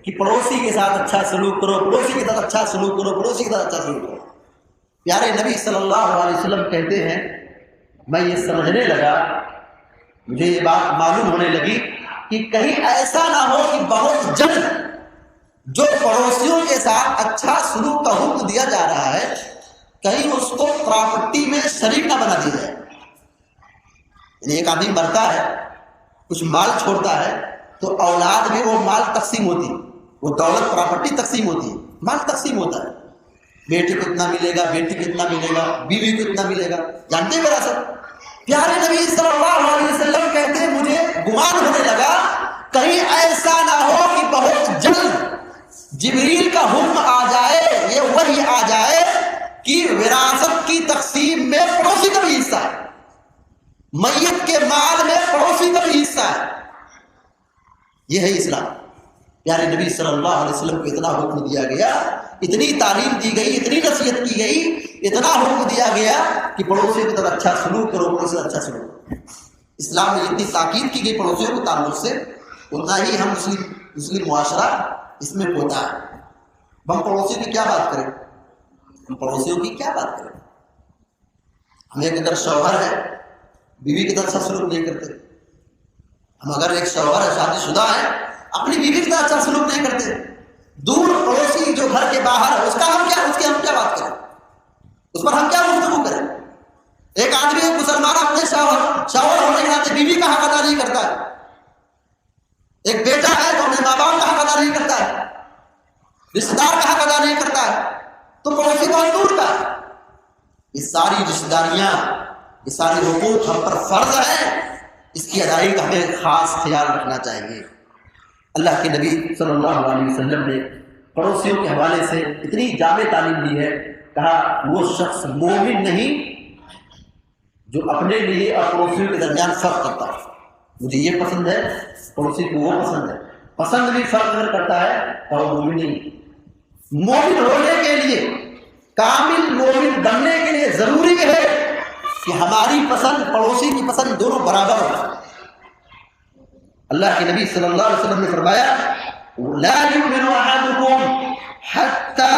کہ پڑوسی کے ساتھ اچھا سلوک کرو، پڑوسی کے ساتھ اچھا سلوک کرو، پڑوسی کے ساتھ اچھا سلوک کرو۔ پیارے نبی صلی اللہ علیہ وسلم کہتے ہیں میں یہ سمجھنے لگا، مجھے یہ بات معلوم ہونے لگی کہ کہیں ایسا نہ ہو کہ بہت جلد جو پڑوسیوں کے ساتھ اچھا سلوک کا حکم دیا جا رہا ہے کہیں اس کو پراپرٹی میں شریک نہ بنا دیا جائے۔ یعنی ایک آدمی مرتا ہے، کچھ مال چھوڑتا ہے تو اولاد میں وہ مال تقسیم ہوتی ہے، وہ دولت پراپرٹی تقسیم ہوتی ہے، مال تقسیم ہوتا ہے، بیٹے کو اتنا ملے گا، بیٹی کو اتنا ملے گا، بیوی کو اتنا ملے گا، جانتے ہیں میرا سب۔ پیارے نبی صلی اللہ علیہ وسلم کہتے ہیں مجھے گمان ہونے لگا کہیں ایسا نہ ہو کہ بہت جلد جبریل کا حکم آ جائے، یہ وحی آ جائے کہ وراثت کی تقسیم میں پڑوسی کا بھی حصہ ہے، میت کے مال میں پڑوسی کا بھی حصہ ہے۔ یہ ہے اسلام۔ پیارے نبی صلی اللہ علیہ وسلم کو اتنا حکم دیا گیا، اتنی تعلیم دی گئی، اتنی نصیحت کی گئی، اتنا حکم دیا گیا کہ پڑوسیوں کی طرف اچھا سلوک کرو، پڑوسی سے اچھا سلوک۔ اسلام میں اتنی تاکید کی گئی پڑوسیوں کو تعلق سے، اتنا ہی ہم مسلم معاشرہ اس میں ہوتا ہے۔ ہم پڑوسیوں کی کیا بات کریں، ہم پڑوسیوں کی کیا بات کریں؟ ہم ایک اگر شوہر ہے، بیوی کی طرف اچھا سلوک نہیں کرتے، ہم اگر ایک شوہر ہے، شادی شدہ ہے، اپنی بیوی کی طرح اچھا سلوک نہیں کرتے، دور پڑوسی جو گھر کے باہر ہے اس کی ہم کیا بات کریں، اس پر ہم کیا گفتگو کریں؟ ایک آدمی ایک مسلمان اپنے شوہر ہونے کے ناطے بیوی کا حق ادا نہیں کرتا ہے، ایک بیٹا ہے تو اپنے ماں باپ کا حق ادا نہیں کرتا ہے، رشتے دار کا حق ادا نہیں کرتا ہے، تو پڑوسی بہت دور کا ہے۔ یہ ساری رشتے داریاں، یہ سارے حقوق ہم پر فرض ہیں، اس کی ادائیگی کا ہمیں خاص خیال رکھنا چاہیے۔ اللہ کے نبی صلی اللہ علیہ وسلم نے پڑوسیوں کے حوالے سے اتنی جامع تعلیم دی ہے، کہا وہ شخص مومن نہیں جو اپنے لیے اور پڑوسیوں کے درمیان فرق کرتا ہے۔ مجھے یہ پسند ہے، پڑوسی کو وہ پسند ہے، پسند بھی فرق اگر کرتا ہے تو وہ مومن نہیں۔ مومن ہونے کے لیے، کامل مومن بننے کے لیے ضروری ہے کہ ہماری پسند پڑوسی کی پسند دونوں برابر ہو۔ اللہ کے نبی صلی اللہ علیہ وسلم نے فرمایا لا يؤمن احدكم حتى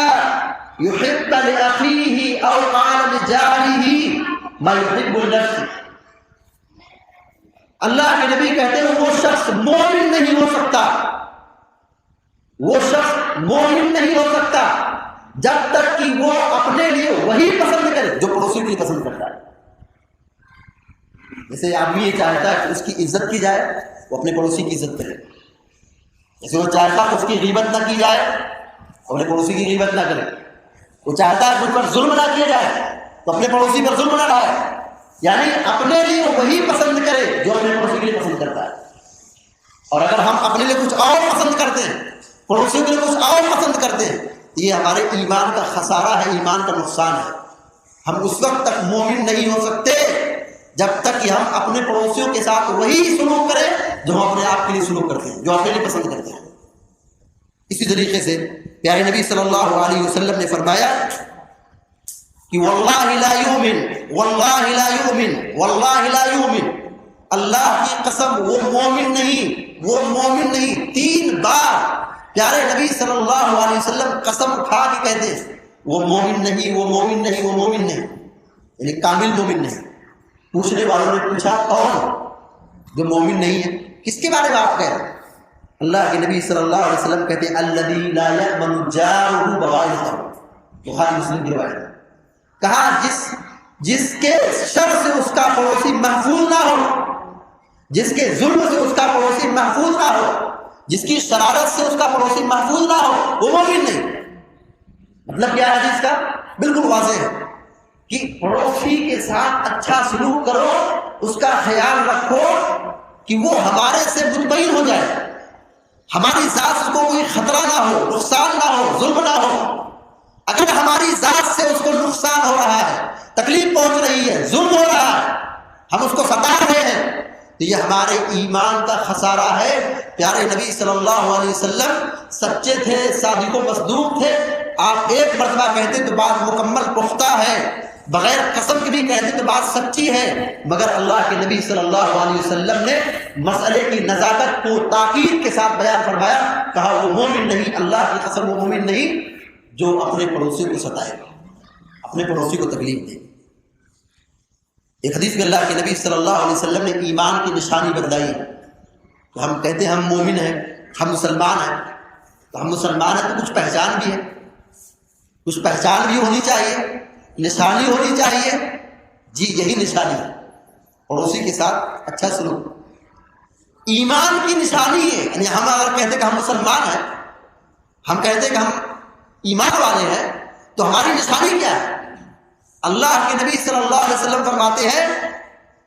يحب لاخيه او قال لجاره ما يحب لنفسه۔ اللہ کے نبی کہتے ہیں وہ شخص مومن نہیں ہو سکتا، وہ شخص مومن نہیں ہو سکتا جب تک کہ وہ اپنے لیے وہی پسند کرے جو پڑوسی کے لیے پسند کرتا ہے۔ جیسے آدمی یہ چاہتا ہے کہ اس کی عزت کی جائے، وہ اپنے پڑوسی کی عزت کرے۔ جیسے وہ چاہتا ہے کہ اس کی غیبت نہ کی جائے، اپنے پڑوسی کی غیبت نہ کرے۔ وہ چاہتا ہے کہ مجھ پر ظلم نہ کیا جائے تو اپنے پڑوسی پر ظلم نہ ڈالے۔ یعنی اپنے لیے وہی پسند کرے جو اپنے پڑوسی کے لیے پسند کرتا ہے۔ اور اگر ہم اپنے لیے کچھ اور پسند کرتے ہیں، پڑوسی کے لیے کچھ اور پسند کرتے ہیں، تو یہ ہمارے ایمان کا خسارہ ہے، ایمان کا نقصان ہے۔ ہم اس وقت تک مومن نہیں ہو سکتے جب تک کہ ہم اپنے پڑوسیوں کے ساتھ وہی سلوک کریں جو ہم اپنے آپ کے لیے سلوک کرتے ہیں، جو اپنے لیے پسند کرتے ہیں۔ اسی طریقے سے پیارے نبی صلی اللہ علیہ وسلم نے فرمایا کہ واللہ لا یؤمن، واللہ لا یؤمن، واللہ لا یؤمن، اللہ کی قسم وہ مومن نہیں، وہ مومن نہیں۔ 3 بار پیارے نبی صلی اللہ علیہ وسلم قسم کھا کے کہتے ہیں وہ مومن نہیں، وہ مومن نہیں، وہ مومن نہیں، یعنی کامل مومن نہیں۔ پوچھنے والوں نے پوچھا کون جو مومن نہیں ہے، کس کے بارے میں آپ کہہ رہے ہیں؟ اللہ کے نبی صلی اللہ علیہ وسلم کہتے ہیں الذی لا یأمن جارہ بوائقہ، بخاری مسلم کی روایت ہے۔ کہا جس کے شر سے اس کا پڑوسی محفوظ نہ ہو، جس کے ظلم سے اس کا پڑوسی محفوظ نہ ہو، جس کی شرارت سے اس کا پڑوسی محفوظ نہ ہو، وہ مومن نہیں۔ مطلب کیا ہے حدیث کا؟ بالکل واضح ہے کہ پڑوسی کے ساتھ اچھا سلوک کرو، اس کا خیال رکھو کہ وہ ہمارے سے مطمئن ہو جائے، ہماری ذات کو کوئی خطرہ نہ ہو، نقصان نہ ہو، ظلم نہ ہو۔ اگر ہماری ذات سے اس کو نقصان ہو رہا ہے، تکلیف پہنچ رہی ہے، ظلم ہو رہا ہے، ہم اس کو ستا رہے ہیں، تو یہ ہمارے ایمان کا خسارہ ہے۔ پیارے نبی صلی اللہ علیہ وسلم سچے تھے، صادق و مصدوق تھے۔ آپ ایک مرتبہ کہتے تو بات مکمل پختہ ہے، بغیر قسم کے بھی کہتے تو بات سچی ہے، مگر اللہ کے نبی صلی اللہ علیہ وسلم نے مسئلے کی نزاکت کو تاکید کے ساتھ بیان فرمایا، کہا وہ مومن نہیں، اللہ کی قسم وہ مومن نہیں جو اپنے پڑوسی کو ستائے، اپنے پڑوسی کو تکلیف دے۔ ایک حدیث میں اللہ کے نبی صلی اللہ علیہ وسلم نے ایمان کی نشانی بتلائی کہ ہم کہتے ہیں ہم مومن ہیں، ہم مسلمان ہیں، تو ہم مسلمان ہیں تو کچھ پہچان بھی ہے، کچھ پہچان بھی ہونی چاہیے، نشانی ہونی چاہیے۔ جی یہی نشانی ہے، پڑوسی کے ساتھ اچھا سلوک ایمان کی نشانی ہے۔ یعنی ہم اگر کہتے ہیں کہ ہم مسلمان ہیں، ہم کہتے ہیں کہ ہم ایمان والے ہیں، تو ہماری نشانی کیا ہے؟ اللہ کے نبی صلی اللہ علیہ وسلم فرماتے ہیں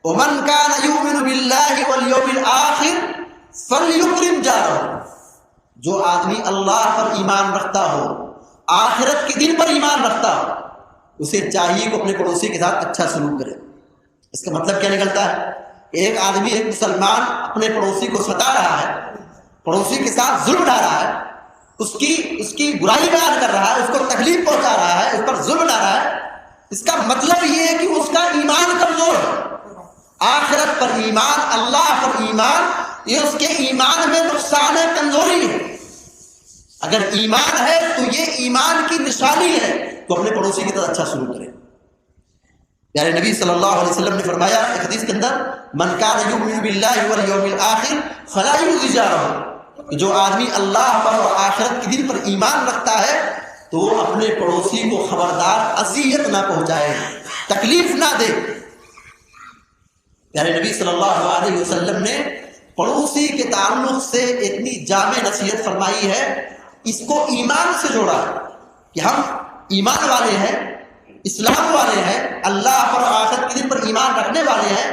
وَمَنْ كَانَ يُؤْمِنُ بِاللَّهِ وَالْيَوْمِ الْآخِرِ فَلْيُكْرِمْ جَارَهُ، جو آدمی اللہ پر ایمان رکھتا ہو، آخرت کے دن پر ایمان رکھتا ہو، اسے چاہیے کہ اپنے پڑوسی کے ساتھ اچھا سلوک کرے۔ اس کا مطلب کیا نکلتا ہے؟ ایک آدمی، ایک مسلمان اپنے پڑوسی کو ستا رہا ہے، پڑوسی کے ساتھ ظلم ڈھا رہا ہے، اس کی برائی بیان کر رہا ہے، اس کو تکلیف پہنچا رہا ہے، اس پر ظلم ڈھا رہا ہے، اس کا مطلب یہ ہے کہ اس کا ایمان کمزور ہے۔ آخرت پر ایمان، اللہ پر ایمان، یہ اس کے ایمان میں نقصان ہے، کمزوری ہے۔ اگر ایمان ہے تو یہ ایمان کی نشانی ہے، تو اپنے پڑوسی کی طرح اچھا سلوک کرے۔ پیارے نبی صلی اللہ علیہ وسلم نے فرمایا ایک حدیث کے اندر، من کان یؤمن باللہ والیوم الآخر فلا یؤذی جارہ، کہ جو آدمی اللہ پر اور آخرت کے دن پر ایمان رکھتا ہے تو وہ اپنے پڑوسی کو خبردار اذیت نہ پہنچائے، تکلیف نہ دے۔ پیارے نبی صلی اللہ علیہ وسلم نے پڑوسی کے تعلق سے اتنی جامع نصیحت فرمائی ہے، اس کو ایمان سے جوڑا کہ ہم ایمان والے ہیں، اسلام والے ہیں، اللہ پر اور آخرت کے دن پر ایمان رکھنے والے ہیں۔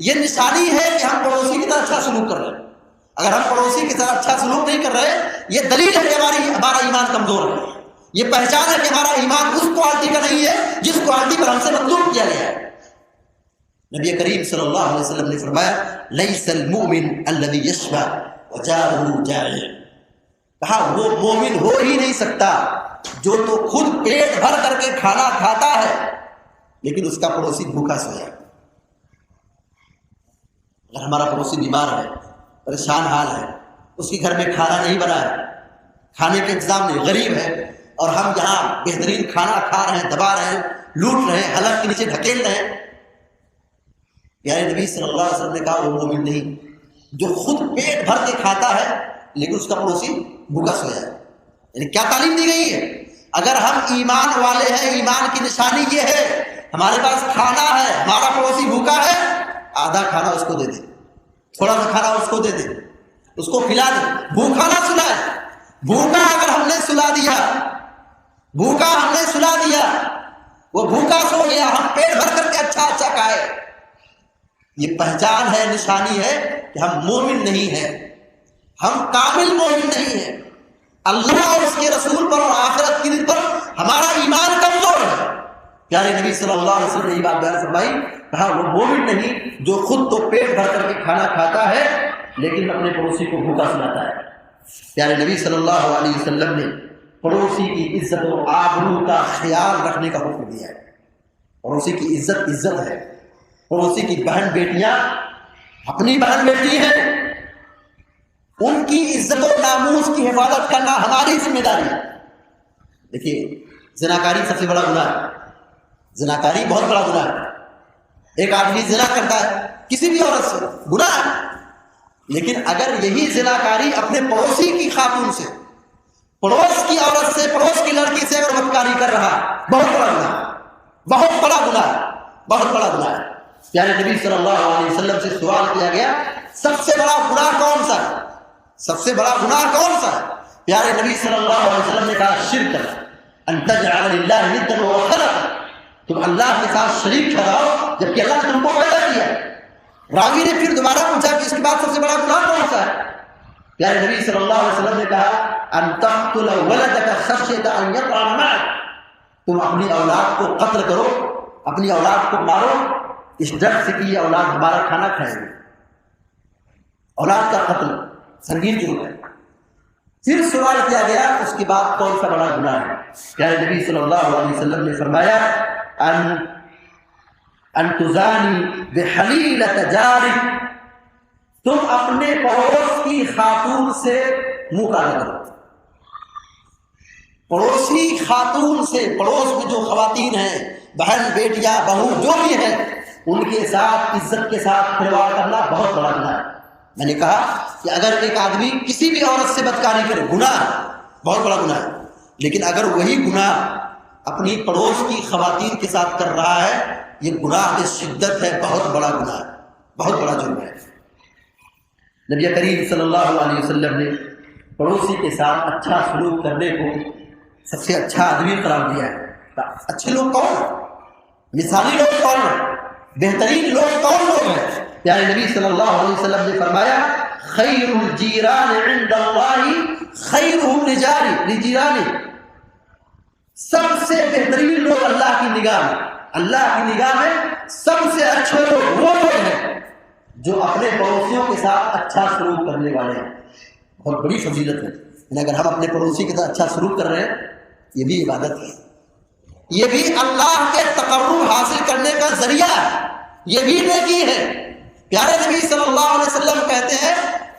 یہ نشانی ہے کہ ہم پڑوسی کی طرح اچھا سلوک کر رہے ہیں۔ اگر ہم پڑوسی کی طرح اچھا سلوک نہیں کر رہے، یہ دلیل ہے کہ ہمارا ایمان کمزور ہے، یہ پہچان ہے کہ ہمارا ایمان اس کوالٹی کا نہیں ہے جس کوالٹی پر ہم سے مطلوب کیا گیا ہے۔ نبی کریم صلی اللہ علیہ وسلم نے فرمایا، لیس المؤمن الذی یشبع وجارہ جائع، کہا وہ مومن ہو ہی نہیں سکتا جو تو خود پیٹ بھر کر کے کھانا کھاتا ہے لیکن اس کا پڑوسی بھوکا سویا۔ اگر ہمارا پڑوسی بیمار ہے، پریشان حال ہے، اس کے گھر میں کھانا نہیں بنا ہے، کھانے کا انتظام نہیں، غریب ہے، اور ہم یہاں بہترین کھانا کھا رہے ہیں، دبا رہے ہیں، لوٹ رہے ہیں، حلق کے نیچے ڈھکیل رہے ہیں، پیارے نبی صلی اللہ علیہ وسلم نے کہا وہ مومن نہیں جو خود پیٹ بھر کے کھاتا ہے لیکن اس کا پڑوسی بھوکا سویا ہے۔ یعنی کیا تعلیم دی گئی ہے؟ اگر ہم ایمان والے ہیں، ایمان کی نشانی یہ ہے ہمارے پاس کھانا ہے، ہمارا پڑوسی بھوکا ہے، آدھا کھانا اس کو دے دے، تھوڑا سا کھانا اس کو دے دے، اس کو کھلا دے، بھوکا نہ سلائے۔ بھوکا اگر ہم نے سلا دیا، بھوکا ہم نے سلا دیا، وہ بھوکا سو گیا، ہم پیٹ بھر کر کے اچھا اچھا کھائے، یہ پہچان ہے، نشانی ہے کہ ہم مومن نہیں ہیں، ہم کامل مومن نہیں ہیں۔ اللہ اور اس کے رسول پر اور آخرت کے دن پر ہمارا ایمان کمزور ہے۔ پیارے نبی صلی اللہ علیہ وسلم نے یہ بات بیان فرمائی، کہا وہ مومن نہیں جو خود تو پیٹ بھر کر کے کھانا کھاتا ہے لیکن اپنے پڑوسی کو بھوکا سلاتا ہے۔ پیارے نبی صلی اللہ علیہ وسلم نے پڑوسی کی عزت و آبرو کا خیال رکھنے کا حکم دیا ہے۔ پڑوسی کی عزت ہے، پڑوسی کی بہن بیٹیاں اپنی بہن بیٹی ہیں، ان کی عزت و ناموس کی حفاظت کرنا ہماری ذمہ داری ہے۔ دیکھیے زناکاری سب سے بڑا گناہ ہے، زناکاری بہت بڑا گناہ ہے۔ ایک آدمی زنا کرتا ہے کسی بھی عورت سے، گناہ ہے، لیکن اگر یہی زناکاری اپنے پڑوسی کی خاتون سے، پڑوس کی عورت سے، پڑوس کی لڑکی سے اگر بدکاری کر رہا، بہت بڑا گناہ ہے، بہت بڑا گناہ ہے، بہت بڑا گناہ ہے۔ پیارے نبی صلی اللہ علیہ وسلم سے سوال کیا گیا سب سے بڑا گناہ کون سا ہے؟ سب سے بڑا گناہ کون سا ہے؟ پیارے نبی صلی اللہ علیہ وسلم نے کہا شرک، ان تجعل للہ ندا وهو خلقک، تم اللہ کے ساتھ شریک ٹھہراؤ جبکہ اللہ نے تم کو پیدا کیا۔ راوی نے پھر دوبارہ پوچھا کہ اس کے بعد سب سے بڑا گناہ کون سا ہے؟ پیارے نبی صلی اللہ علیہ وسلم نے کہا ان تقتل ولدک خشیۃ ان یطعن معک، تم اپنی اولاد کو قتل کرو، اپنی اولاد کو مارو اس ڈر سے کہ یہ اولاد ہمارا کھانا کھائے گی۔ اولاد کا قتل سنگین جرم ہے۔ پھر سوال کیا گیا اس کے بعد کون سا بڑا گناہ ہے؟ پیارے نبی صلی اللہ علیہ وسلم نے فرمایا ان تزانی بحلیلۃ جارک، تم اپنے پڑوس کی خاتون سے منہ کالا کرو۔ پڑوسی خاتون سے، پڑوس میں جو خواتین ہیں، بہن بیٹیاں بہو جو بھی ہیں، ان کے ساتھ عزت کے ساتھ کھلواڑ کرنا بہت بڑا گناہ ہے۔ میں نے کہا کہ اگر ایک آدمی کسی بھی عورت سے بدکاری کرے، گناہ، بہت بڑا گناہ ہے، لیکن اگر وہی گناہ اپنی پڑوس کی خواتین کے ساتھ کر رہا ہے، یہ گناہ کی شدت ہے، بہت بڑا گناہ ہے، بہت بڑا جرم ہے۔ نبی کریم صلی اللہ علیہ وسلم نے پڑوسی کے ساتھ اچھا سلوک کرنے کو سب سے اچھا آدمی قرار دیا ہے۔ اچھے لوگ کون ہیں؟ مثالی لوگ کون ہیں؟ بہترین لوگ کون لوگ ہیں؟ پیارے نبی صلی اللہ علیہ وسلم نے فرمایا خیر الجیران عند اللہ خیرہم لجیرانہ، سب سے بہترین لوگ اللہ کی نگاہ میں، اللہ کی نگاہ میں سب سے اچھے لوگ وہ لوگ ہیں جو اپنے پڑوسیوں کے ساتھ اچھا سلوک کرنے والے ہیں۔ بہت بڑی فضیلت ہے. یعنی اگر ہم اپنے پڑوسی کے ساتھ اچھا سلوک کر رہے ہیں یہ بھی عبادت ہے, یہ بھی اللہ کے تقرب حاصل کرنے کا ذریعہ ہے, یہ بھی نیکی ہے. پیارے نبی صلی اللہ علیہ وسلم کہتے ہیں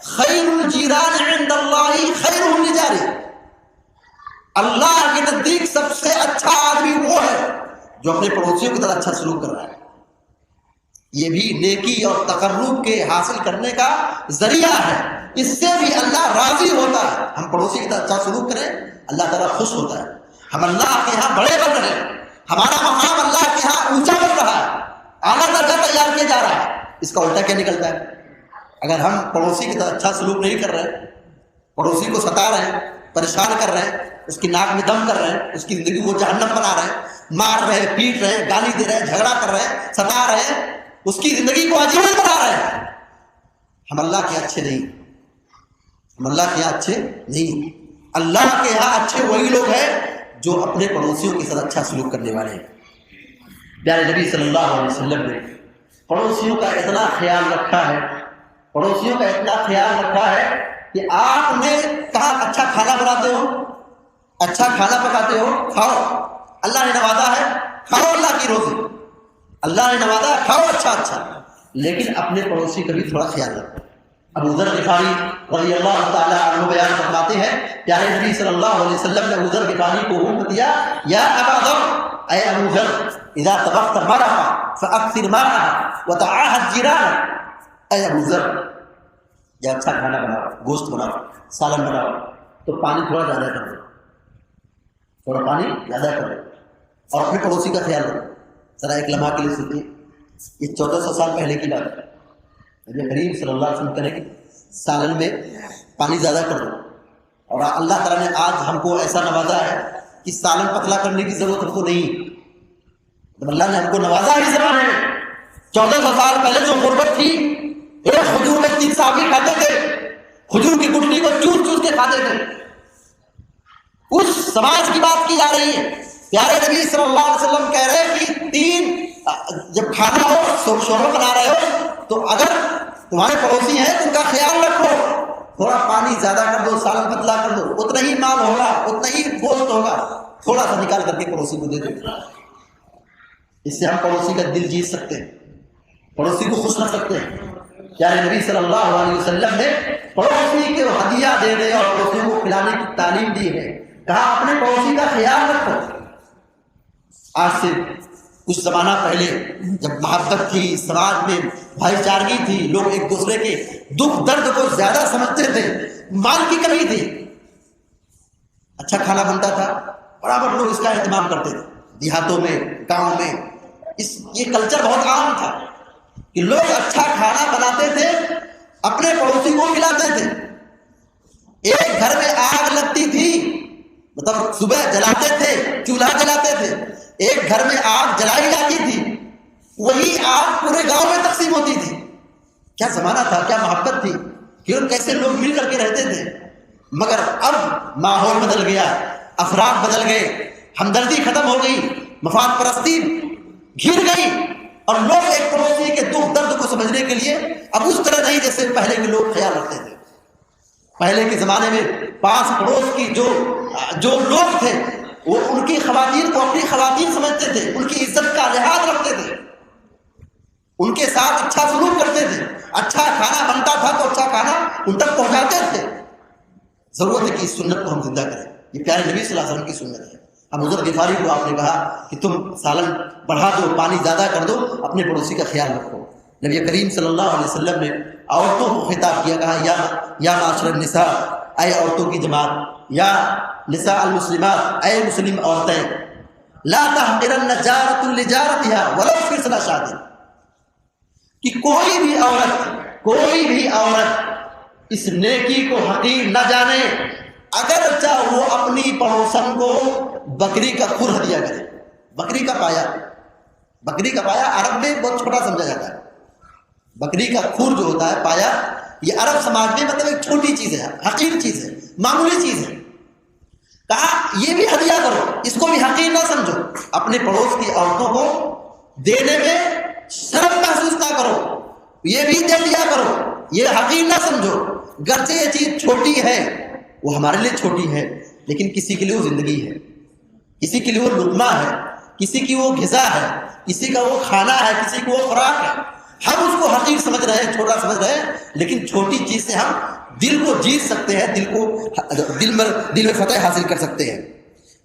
خیر الجیران عند اللہ خیرهم لجارہ, اللہ کے نزدیک سب سے اچھا آدمی وہ ہے جو اپنے پڑوسیوں کی طرح اچھا سلوک کر رہا ہے. یہ بھی نیکی اور تقرب کے حاصل کرنے کا ذریعہ ہے, اس سے بھی اللہ راضی ہوتا ہے. ہم پڑوسی کی طرح اچھا سلوک کریں, اللہ تعالیٰ خوش ہوتا ہے. ہم اللہ کے یہاں بڑے بن رہے ہیں, ہمارا مقام اللہ کے یہاں اونچا بن رہا ہے, اعلیٰ درجہ تیار کیا جا رہا ہے. اس کا الٹا کیا نکلتا ہے؟ اگر ہم پڑوسی کی طرح اچھا سلوک نہیں کر رہے, پڑوسی کو ستا رہے ہیں, پریشان کر رہے ہیں, اس کی ناک میں دم کر رہے ہیں, اس کی زندگی کو جہنم بنا رہے ہیں, مار رہے ہیں, پیٹ رہے ہیں, گالی دے رہے ہیں, جھگڑا کر رہے ہیں, ستا رہے ہیں, اس کی زندگی کو عجیب بنا رہے ہیں, ہم اللہ کے اچھے نہیں, ہم اللہ کے یہاں اچھے نہیں. اللہ کے یہاں اچھے وہی لوگ ہیں جو اپنے پڑوسیوں کے ساتھ اچھا سلوک کرنے والے ہیں. پیارے نبی صلی اللہ علیہ وسلم نے پڑوسیوں کا اتنا خیال رکھا ہے, پڑوسیوں کا اتنا خیال رکھا ہے کہ آپ نے کہا اچھا کھانا بناتے ہو, اچھا کھانا پکاتے ہو, کھاؤ, اللہ نے نوازا ہے, کھاؤ, اللہ کی روزی, اللہ نے نوازا ہے, کھاؤ اچھا اچھا, لیکن اپنے پڑوسی کا بھی تھوڑا خیال رکھو. ابو ذر غفاری رضی اللہ تعالیٰ عنہ بیان فرماتے ہیں پیارے نبی صلی اللہ علیہ وسلم نے ابو ذر غفاری کو حکم دیا, یا ابا ذر, اے ابو ذر, اذا طبخت مرقا فاکثر ماءها وتعاهد جيرانك, اے ابو ذر یا اچھا کھانا بناؤ, گوشت بناؤ, سالن بناؤ, تو پانی تھوڑا زیادہ کر دو, تھوڑا پانی زیادہ کر دو, اور اپنے پڑوسی کا خیال رکھو. ذرا ایک لمحہ کے لیے سوچیے, یہ 1400 سال پہلے کی بات ہے. نبی کریم صلی اللہ علیہ وسلم کہنے کہ سالن میں پانی زیادہ کر دو, اور اللہ تعالیٰ نے آج ہم کو ایسا نوازا ہے کہ سالن پتلا کرنے کی ضرورت ہم کو نہیں. اللہ نے ہم کو نوازا ہے اس زمانے میں. 1400 سال پہلے جو غربت تھی, ایک کھجور میں 3 صحابی کھاتے تھے, کھجور کی گٹلی کو چوس چوس کے کھاتے تھے. اس سماج کی بات کی جا رہی ہے. پیارے نبی صلی اللہ علیہ وسلم کہہ رہے ہیں کہ 3 جب کھانا ہو, شوربہ بنا رہے ہو, تو اگر تمہارے پڑوسی ہیں تو ان کا خیال رکھو, تھوڑا پانی زیادہ کر دو, سالن پتلا کر دو, اتنا ہی مال ہوگا, اتنا ہی گوشت ہوگا, تھوڑا سا نکال کر کے پڑوسی کو دے دو. اس سے ہم پڑوسی کا دل جیت سکتے ہیں, پڑوسی کو خوش رکھ سکتے ہیں. پیارے نبی صلی اللہ علیہ وسلم نے پڑوسی کے ہدیہ دینے اور پڑوسی کو کھلانے کی تعلیم دی ہے. کہا اپنے پڑوسی کا خیال رکھو. آج سے کچھ زمانہ پہلے جب محبت تھی, سماج میں بھائی چارگی تھی, لوگ ایک دوسرے کے دکھ درد کو زیادہ سمجھتے تھے, مال کی کمی تھی, اچھا کھانا بنتا تھا, برابر لوگ اس کا اہتمام کرتے تھے. دیہاتوں میں, گاؤں میں یہ کلچر بہت عام تھا کہ لوگ اچھا کھانا بناتے تھے, اپنے پڑوسی کو کھلاتے تھے. ایک گھر میں آگ لگتی تھی, مطلب صبح جلاتے تھے, چولہا جلاتے تھے, ایک گھر میں آگ جلائی جاتی تھی, وہی آگ پورے گاؤں میں تقسیم ہوتی تھی. کیا زمانہ تھا, کیا محبت تھی, پھر کیسے لوگ مل کر کے رہتے تھے. مگر اب ماحول بدل گیا, افراد بدل گئے, ہمدردی ختم ہو گئی, مفاد پرستی گھر گئی, اور لوگ ایک پڑوسی کے دکھ درد کو سمجھنے کے لیے اب اس طرح نہیں جیسے پہلے کے لوگ خیال رکھتے تھے. پہلے کے زمانے میں پاس پڑوس کی جو لوگ تھے وہ ان کی خواتین کو اپنی خواتین سمجھتے تھے, ان کی عزت کا لحاظ رکھتے تھے, ان کے ساتھ اچھا سلوک کرتے تھے. اچھا کھانا بنتا تھا تو اچھا کھانا ان تک پہنچاتے تھے. ضرورت ہے کہ اس سنت کو ہم زندہ کریں. یہ پیارے نبی صلی اللہ علیہ وسلم کی سنت ہے. ابو ذر غفاری کو آپ نے کہا کہ تم سالن بڑھا دو, پانی زیادہ کر دو, اپنے پڑوسی کا خیال رکھو. نبی کریم صلی اللہ علیہ وسلم نے عورتوں کو خطاب کیا, کہا یا معاشر النساء, اے عورتوں کی جماعت, یا نساء المسلمات, اے مسلم عورتیں, لا تحقرن جارۃ لجارتها ولو فی صلاۃ شادی, کہ کوئی بھی عورت اس نیکی کو حقیر نہ جانے اگرچہ وہ اپنی پڑوسن کو بکری کا کھر ہدیہ کرے. بکری کا پایا عرب میں بہت چھوٹا سمجھا جاتا ہے. بکری کا کھر جو ہوتا ہے, پایا, یہ عرب سماج میں مطلب ایک چھوٹی چیز ہے, حقیر چیز ہے, معمولی چیز ہے. کہا یہ بھی ہدیہ کرو, اس کو بھی حقیر نہ سمجھو. اپنے پڑوس کی عورتوں کو دینے میں شرم محسوس نہ کرو, یہ بھی دے دیا کرو، یہ حقیر نہ سمجھو، گرچہ یہ چیز چھوٹی ہے، وہ ہمارے لیے چھوٹی ہے، لیکن کسی کے لیے وہ زندگی ہے، کسی کے لیے وہ لقمہ ہے، کسی کی وہ غذا ہے، کسی کا وہ کھانا ہے، کسی کو وہ خوراک ہے۔ ہم اس کو حقیر سمجھ رہے ہیں، چھوٹا سمجھ رہے ہیں، لیکن چھوٹی چیز سے ہم دل کو جیت سکتے ہیں، دل میں فتح حاصل کر سکتے ہیں۔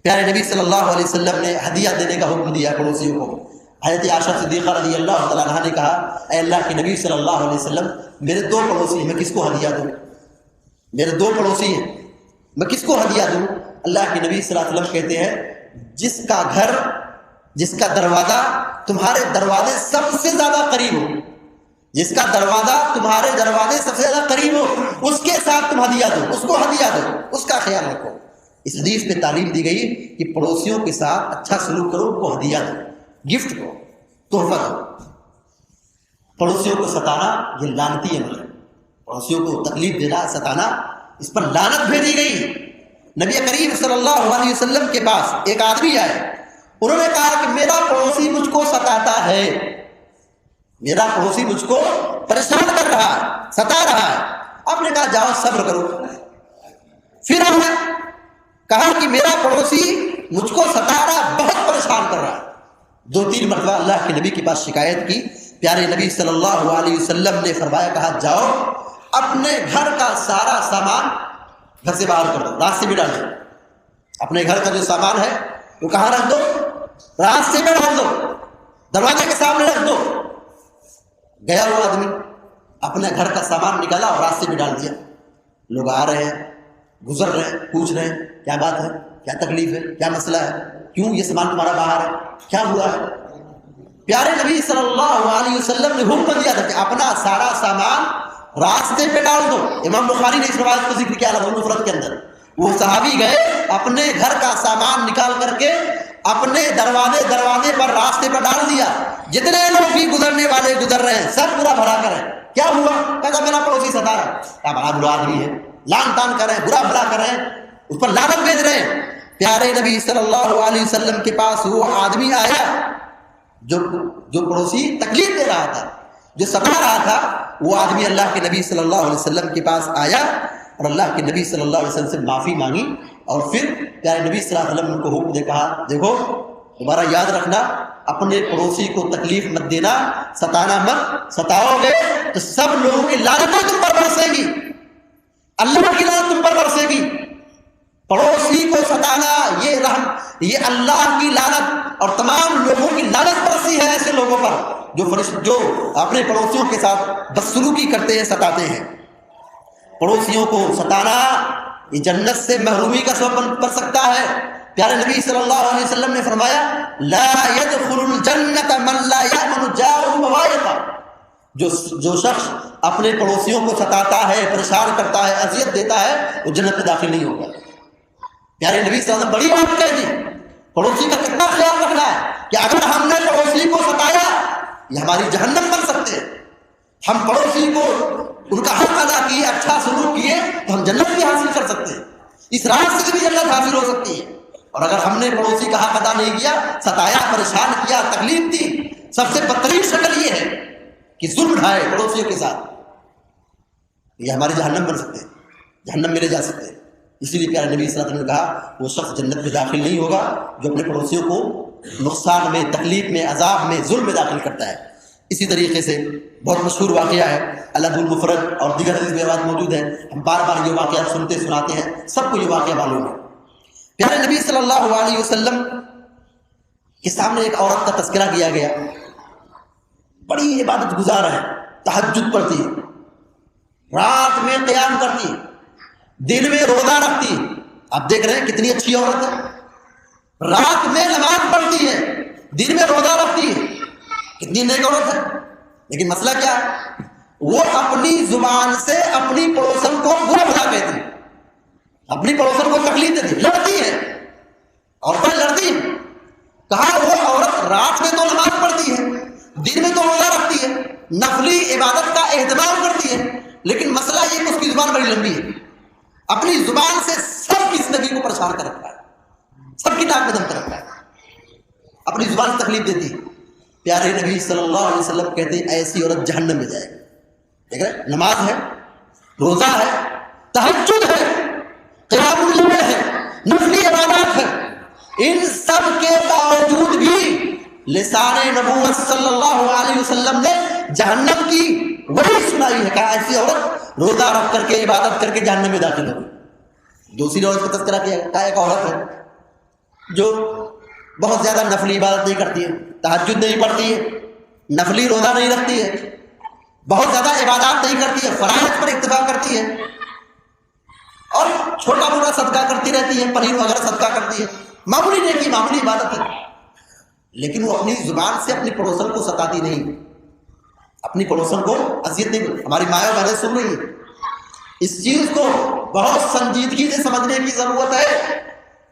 پیارے نبی صلی اللہ علیہ وسلم نے ہدیہ دینے کا حکم دیا پڑوسیوں کو۔ حضرت عائشہ صدیقہ رضی اللہ تعالیٰ عنہ نے کہا، اے اللہ کے نبی صلی اللہ علیہ وسلم، میرے 2 پڑوسی ہیں، میں کس کو ہدیہ دوں؟ میرے 2 پڑوسی ہیں، میں کس کو ہدیہ دوں؟ اللہ کے نبی صلی اللہ علیہ وسلم کہتے ہیں، جس کا گھر، جس کا دروازہ تمہارے دروازے سب سے زیادہ قریب ہو، جس کا دروازہ تمہارے دروازے سب سے زیادہ قریب ہو، اس کے ساتھ تم ہدیہ دو، اس کو ہدیہ دو، اس کا خیال رکھو۔ اس حدیث پہ تعلیم دی گئی کہ پڑوسیوں کے ساتھ اچھا سلوک کرو، ان کو ہدیہ دو، گفٹ دو، تحفہ دو۔ پڑوسیوں کو ستانا یہ لعنتی عمل ہے، پڑوسیوں کو تکلیف دینا، ستانا، اس پر لعنت بھیجی گئی۔ نبی کریم صلی اللہ علیہ وسلم کے پاس ایک آدمی آئے، انہوں نے کہا کہ میرا پڑوسی مجھ کو ستاتا ہے، میرا پڑوسی مجھ کو پریشان کر رہا ہے، ستا رہا ہے۔ آپ نے کہا جاؤ صبر کرو۔ پھر ہم نے کہا کہ میرا پڑوسی مجھ کو ستا رہا، بہت پریشان کر رہا ہے۔ 2-3 مرتبہ اللہ کے نبی کے پاس شکایت کی۔ پیارے نبی صلی اللہ علیہ وسلم نے فرمایا، کہا جاؤ اپنے گھر کا سارا سامان گھر سے باہر کر دو، راستے میں ڈال دو۔ اپنے گھر کا جو سامان ہے وہ کہاں رکھ دو؟ راستے میں ڈال دو، دروازے کے سامنے رکھ دو۔ گیا وہ آدمی، اپنے گھر کا سامان نکالا اور راستے میں ڈال دیا۔ لوگ آ رہے ہیں، گزر رہے ہیں، پوچھ رہے ہیں کیا بات ہے، کیا تکلیف ہے، کیا مسئلہ ہے، کیوں یہ سامان تمہارا باہر ہے، کیا ہوا ہے؟ پیارے نبی صلی اللہ علیہ وسلم نے حکم دیا تھا کہ اپنا سارا سامان راستے پہ ڈال دو۔ امام بخاری نے اس روایت کو ذکر کیا الادب المفرد کے اندر۔ وہ صحابی گئے، اپنے گھر کا سامان نکال کر کے اپنے دروازے پر راستے پر ڈال دیا۔ جتنے لوگ بھی گزرنے والے گزر رہے ہیں سب پورا بھرا کر ہیں۔ کیا ہوا؟ کہا میرا پڑوسی ستا رہا، کیا بڑا برا آدمی ہے، لان تان کر رہے ہیں، برا بھلا کر رہے ہیں، اس پر لعنت بھیج رہے ہیں۔ پیارے نبی صلی اللہ علیہ وسلم کے پاس وہ آدمی آیا جو پڑوسی تکلیف دے رہا تھا، جو ستا رہا تھا، وہ آدمی اللہ کے نبی صلی اللہ علیہ وسلم کے پاس آیا اور اللہ کے نبی صلی اللہ علیہ وسلم سے معافی مانگی، اور پھر پیارے نبی صلی اللہ علیہ وسلم نے ان کو حکم دے کہا، دیکھو دوبارہ یاد رکھنا، اپنے پڑوسی کو تکلیف مت دینا، ستانا مت، ستاؤ گے تو سب لوگوں کی لعنتیں تم پر برسے گی، اللہ کی لعنت تم پر برسے گی۔ پڑوسی کو ستانا یہ اللہ کی لعنت اور تمام لوگوں کی لعنت برسی ہے ایسے لوگوں پر جو اپنے پڑوسیوں کے ساتھ بدسلوکی کرتے ہیں، ستاتے ہیں۔ پڑوسیوں کو ستانا یہ جنت سے محرومی کا سبب بن سکتا ہے۔ پیارے نبی صلی اللہ علیہ وسلم نے فرمایا، لا يدخل الجنت من لا يأمن جاره بوائقه، جو شخص اپنے پڑوسیوں کو ستاتا ہے، پریشان کرتا ہے، اذیت دیتا ہے، وہ جنت میں داخل نہیں ہوگا۔ پیارے نبی صلی اللہ علیہ وسلم بڑی بات کہہ دی، پڑوسی کا کتنا خیال رکھنا ہے کہ اگر ہم نے پڑوسی کو ستایا یہ ہماری جہنم بن سکتے ہیں۔ ہم پڑوسی کو ان کا حق ادا کیے، اچھا سلوک کیے تو ہم جنت بھی حاصل کر سکتے ہیں، اس راہ سے بھی جنت حاصل ہو سکتی ہے۔ اور اگر ہم نے پڑوسی کا حق ادا نہیں کیا، ستایا، پریشان کیا، تکلیف دی، سب سے بدترین شکل یہ ہے کہ ظلم ڈھائے پڑوسیوں کے ساتھ، یہ ہماری جہنم بن سکتے ہیں، جہنم میں لے جا سکتے ہیں۔ اسی لیے پیارے نبی صلی اللہ علیہ وسلم نے کہا وہ شخص جنت میں داخل نہیں ہوگا جو اپنے پڑوسیوں کو نقصان میں، تکلیف میں، عذاب میں، ظلم میں داخل کرتا ہے۔ اسی طریقے سے بہت مشہور واقعہ ہے، الادب المفرد اور دیگر حدیث میں بات موجود ہے، ہم بار بار یہ واقعات سنتے سناتے ہیں، سب کو یہ واقعہ معلوم ہے۔ پیارے نبی صلی اللہ علیہ وسلم کے سامنے ایک عورت کا تذکرہ کیا گیا، بڑی عبادت گزار ہے، تہجد پڑھتی، رات میں قیام کرتی، دن میں روزہ رکھتی۔ آپ دیکھ رہے ہیں کتنی اچھی عورت ہے، رات میں نماز پڑھتی ہے، دن میں روزہ رکھتی ہے، کتنی نیک عورت ہے۔ لیکن مسئلہ کیا ہے؟ وہ اپنی زبان سے اپنی پڑوسن کو برا بھلا کہتی، اپنی پڑوسن کو تکلیف دیتی، لڑتی ہے، عورتیں لڑتی ہیں۔ کہا وہ عورت رات میں تو نماز پڑھتی ہے، دن میں تو روزہ رکھتی ہے، نفلی عبادت کا اہتمام کرتی ہے، لیکن مسئلہ یہ کہ اس کی زبان بڑی لمبی ہے، اپنی زبان سے سب کی زندگی کو پریشان کر رکھا ہے، سب کی ناک میں دم کر رکھا ہے، اپنی زبان سے تکلیف دیتی ہے۔ پیارے نبی صلی اللہ علیہ وسلم کہتے ہیں ایسی عورت جہنم میں جائے گی۔ دیکھ رہے، نماز ہے، روزہ ہے، تہجد ہے، قیام اللیل ہے، نفلی عبادات ہے، ان سب کے باوجود بھی لسان نبوت صلی اللہ علیہ وسلم نے جہنم کی وہی سنائی ہے، کہا ایسی عورت روزہ رکھ کر کے عبادت کر کے جہنم میں داخل ہوگی۔ دوسری عورت کا تذکرہ کیا، کہا ایک عورت ہے جو بہت زیادہ نفلی عبادت نہیں کرتی ہے، تہجد نہیں پڑھتی ہے، نفلی روزہ نہیں رکھتی ہے، بہت زیادہ عبادات نہیں کرتی ہے، فرائض پر اکتفا کرتی ہے اور چھوٹا موٹا صدقہ کرتی رہتی ہے، پنیر وغیرہ صدقہ کرتی ہے، معمولی نیکی، معمولی عبادت ہے، لیکن وہ اپنی زبان سے اپنی پڑوسن کو ستاتی نہیں، اپنی پڑوسن کو اذیت نہیں۔ ہماری مائیں بہنیں سن رہی ہیں، اس چیز کو بہت سنجیدگی سے سمجھنے کی ضرورت ہے۔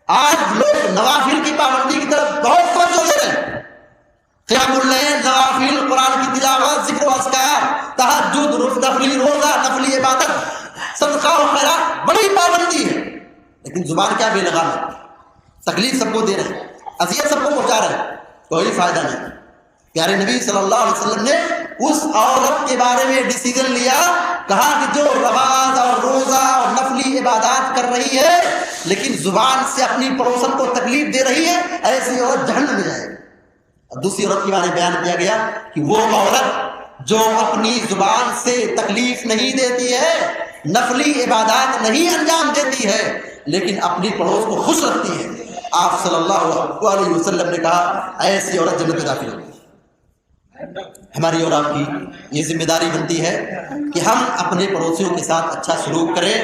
آج لوگ نوافل کی پابندی کی طرف بہت توجہ دے رہے ہیں، قیام اللیل، نوافل، قرآن کی تلاوت، ذکر و اذکار، تہجد، نفلی روزہ، نفلی عبادت، صدقہ و خیرات، بڑی پابندی ہے، لیکن زبان کیا بے لگام ہے، تکلیف سب کو دے رہے ہیں، اذیت سب کو پہنچا رہے ہیں، کوئی فائدہ نہیں۔ پیارے نبی صلی اللہ علیہ وسلم نے اس عورت کے بارے میں ڈیسیژن لیا، کہا کہ جو نماز اور روزہ اور نفلی عبادات کر رہی ہے لیکن زبان سے اپنی پڑوسن کو تکلیف دے رہی ہے، ایسی عورت جہنم میں جائے گی۔ اور دوسری عورت کے بارے میں بیان کیا گیا کہ وہ عورت جو اپنی زبان سے تکلیف نہیں دیتی ہے، نفلی عبادات نہیں انجام دیتی ہے، لیکن اپنی پڑوس کو خوش رکھتی ہے، آپ صلی اللہ علیہ وسلم نے کہا ایسی عورت جنت میں داخل ہوگی۔ ہماری اور آپ کی یہ ذمہ داری بنتی ہے کہ ہم اپنے پڑوسیوں کے ساتھ اچھا سلوک کریں،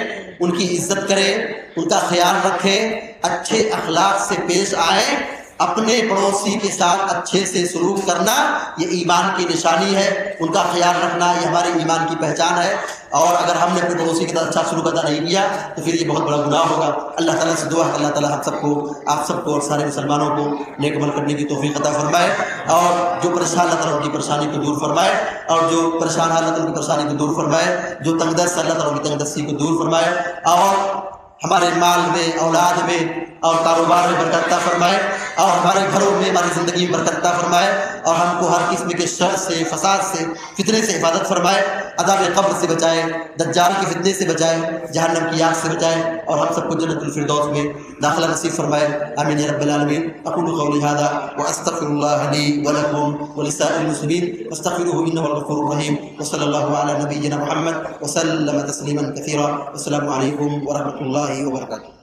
ان کی عزت کریں، ان کا خیال رکھیں، اچھے اخلاق سے پیش آئیں۔ اپنے پڑوسی کے ساتھ اچھے سے سلوک کرنا یہ ایمان کی نشانی ہے، ان کا خیال رکھنا یہ ہمارے ایمان کی پہچان ہے، اور اگر ہم نے اپنے پڑوسی کے ساتھ اچھا سلوک ادا نہیں کیا تو پھر یہ بہت بڑا گناہ ہوگا۔ اللہ تعالیٰ سے دعا ہے کہ اللہ تعالیٰ ہم سب کو، آپ سب کو اور سارے مسلمانوں کو نیک عمل کرنے کی توفیق عطا فرمائے، اور جو پریشان اللہ تعالیٰ کی پریشانی کو دور فرمائے، اور جو پریشان اللہ تعالیٰ کی پریشانی کو دور فرمائے، جو تنگ دست اللہ تعالیٰ کی تنگ دستی کو دور فرمائے، اور ہمارے مال میں، اولاد میں اور کاروبار میں برکت عطا فرمائے، اور ہمارے گھروں میں، ہماری زندگی میں برکت عطا فرمائے، اور ہم کو ہر قسم کے شر سے، فساد سے، فتنے سے حفاظت فرمائے، عذاب قبر سے بچائے، دجال کے فتنے سے بچائے، جہنم کی آگ سے بچائے، اور ہم سب کو جنت الفردوس میں داخلہ نصیب فرمائے، آمین یا رب العالمین۔ اقول قولی ھذا واستغفر اللہ لی ولکم ولسائر المسلمین فاستغفروہ انہ هو الغفور الرحیم، وصلی اللہ علی نبینا محمد وسلم تسلیما کثیرا، والسلام علیکم ورحمۃ اللہ وبرکاتہ۔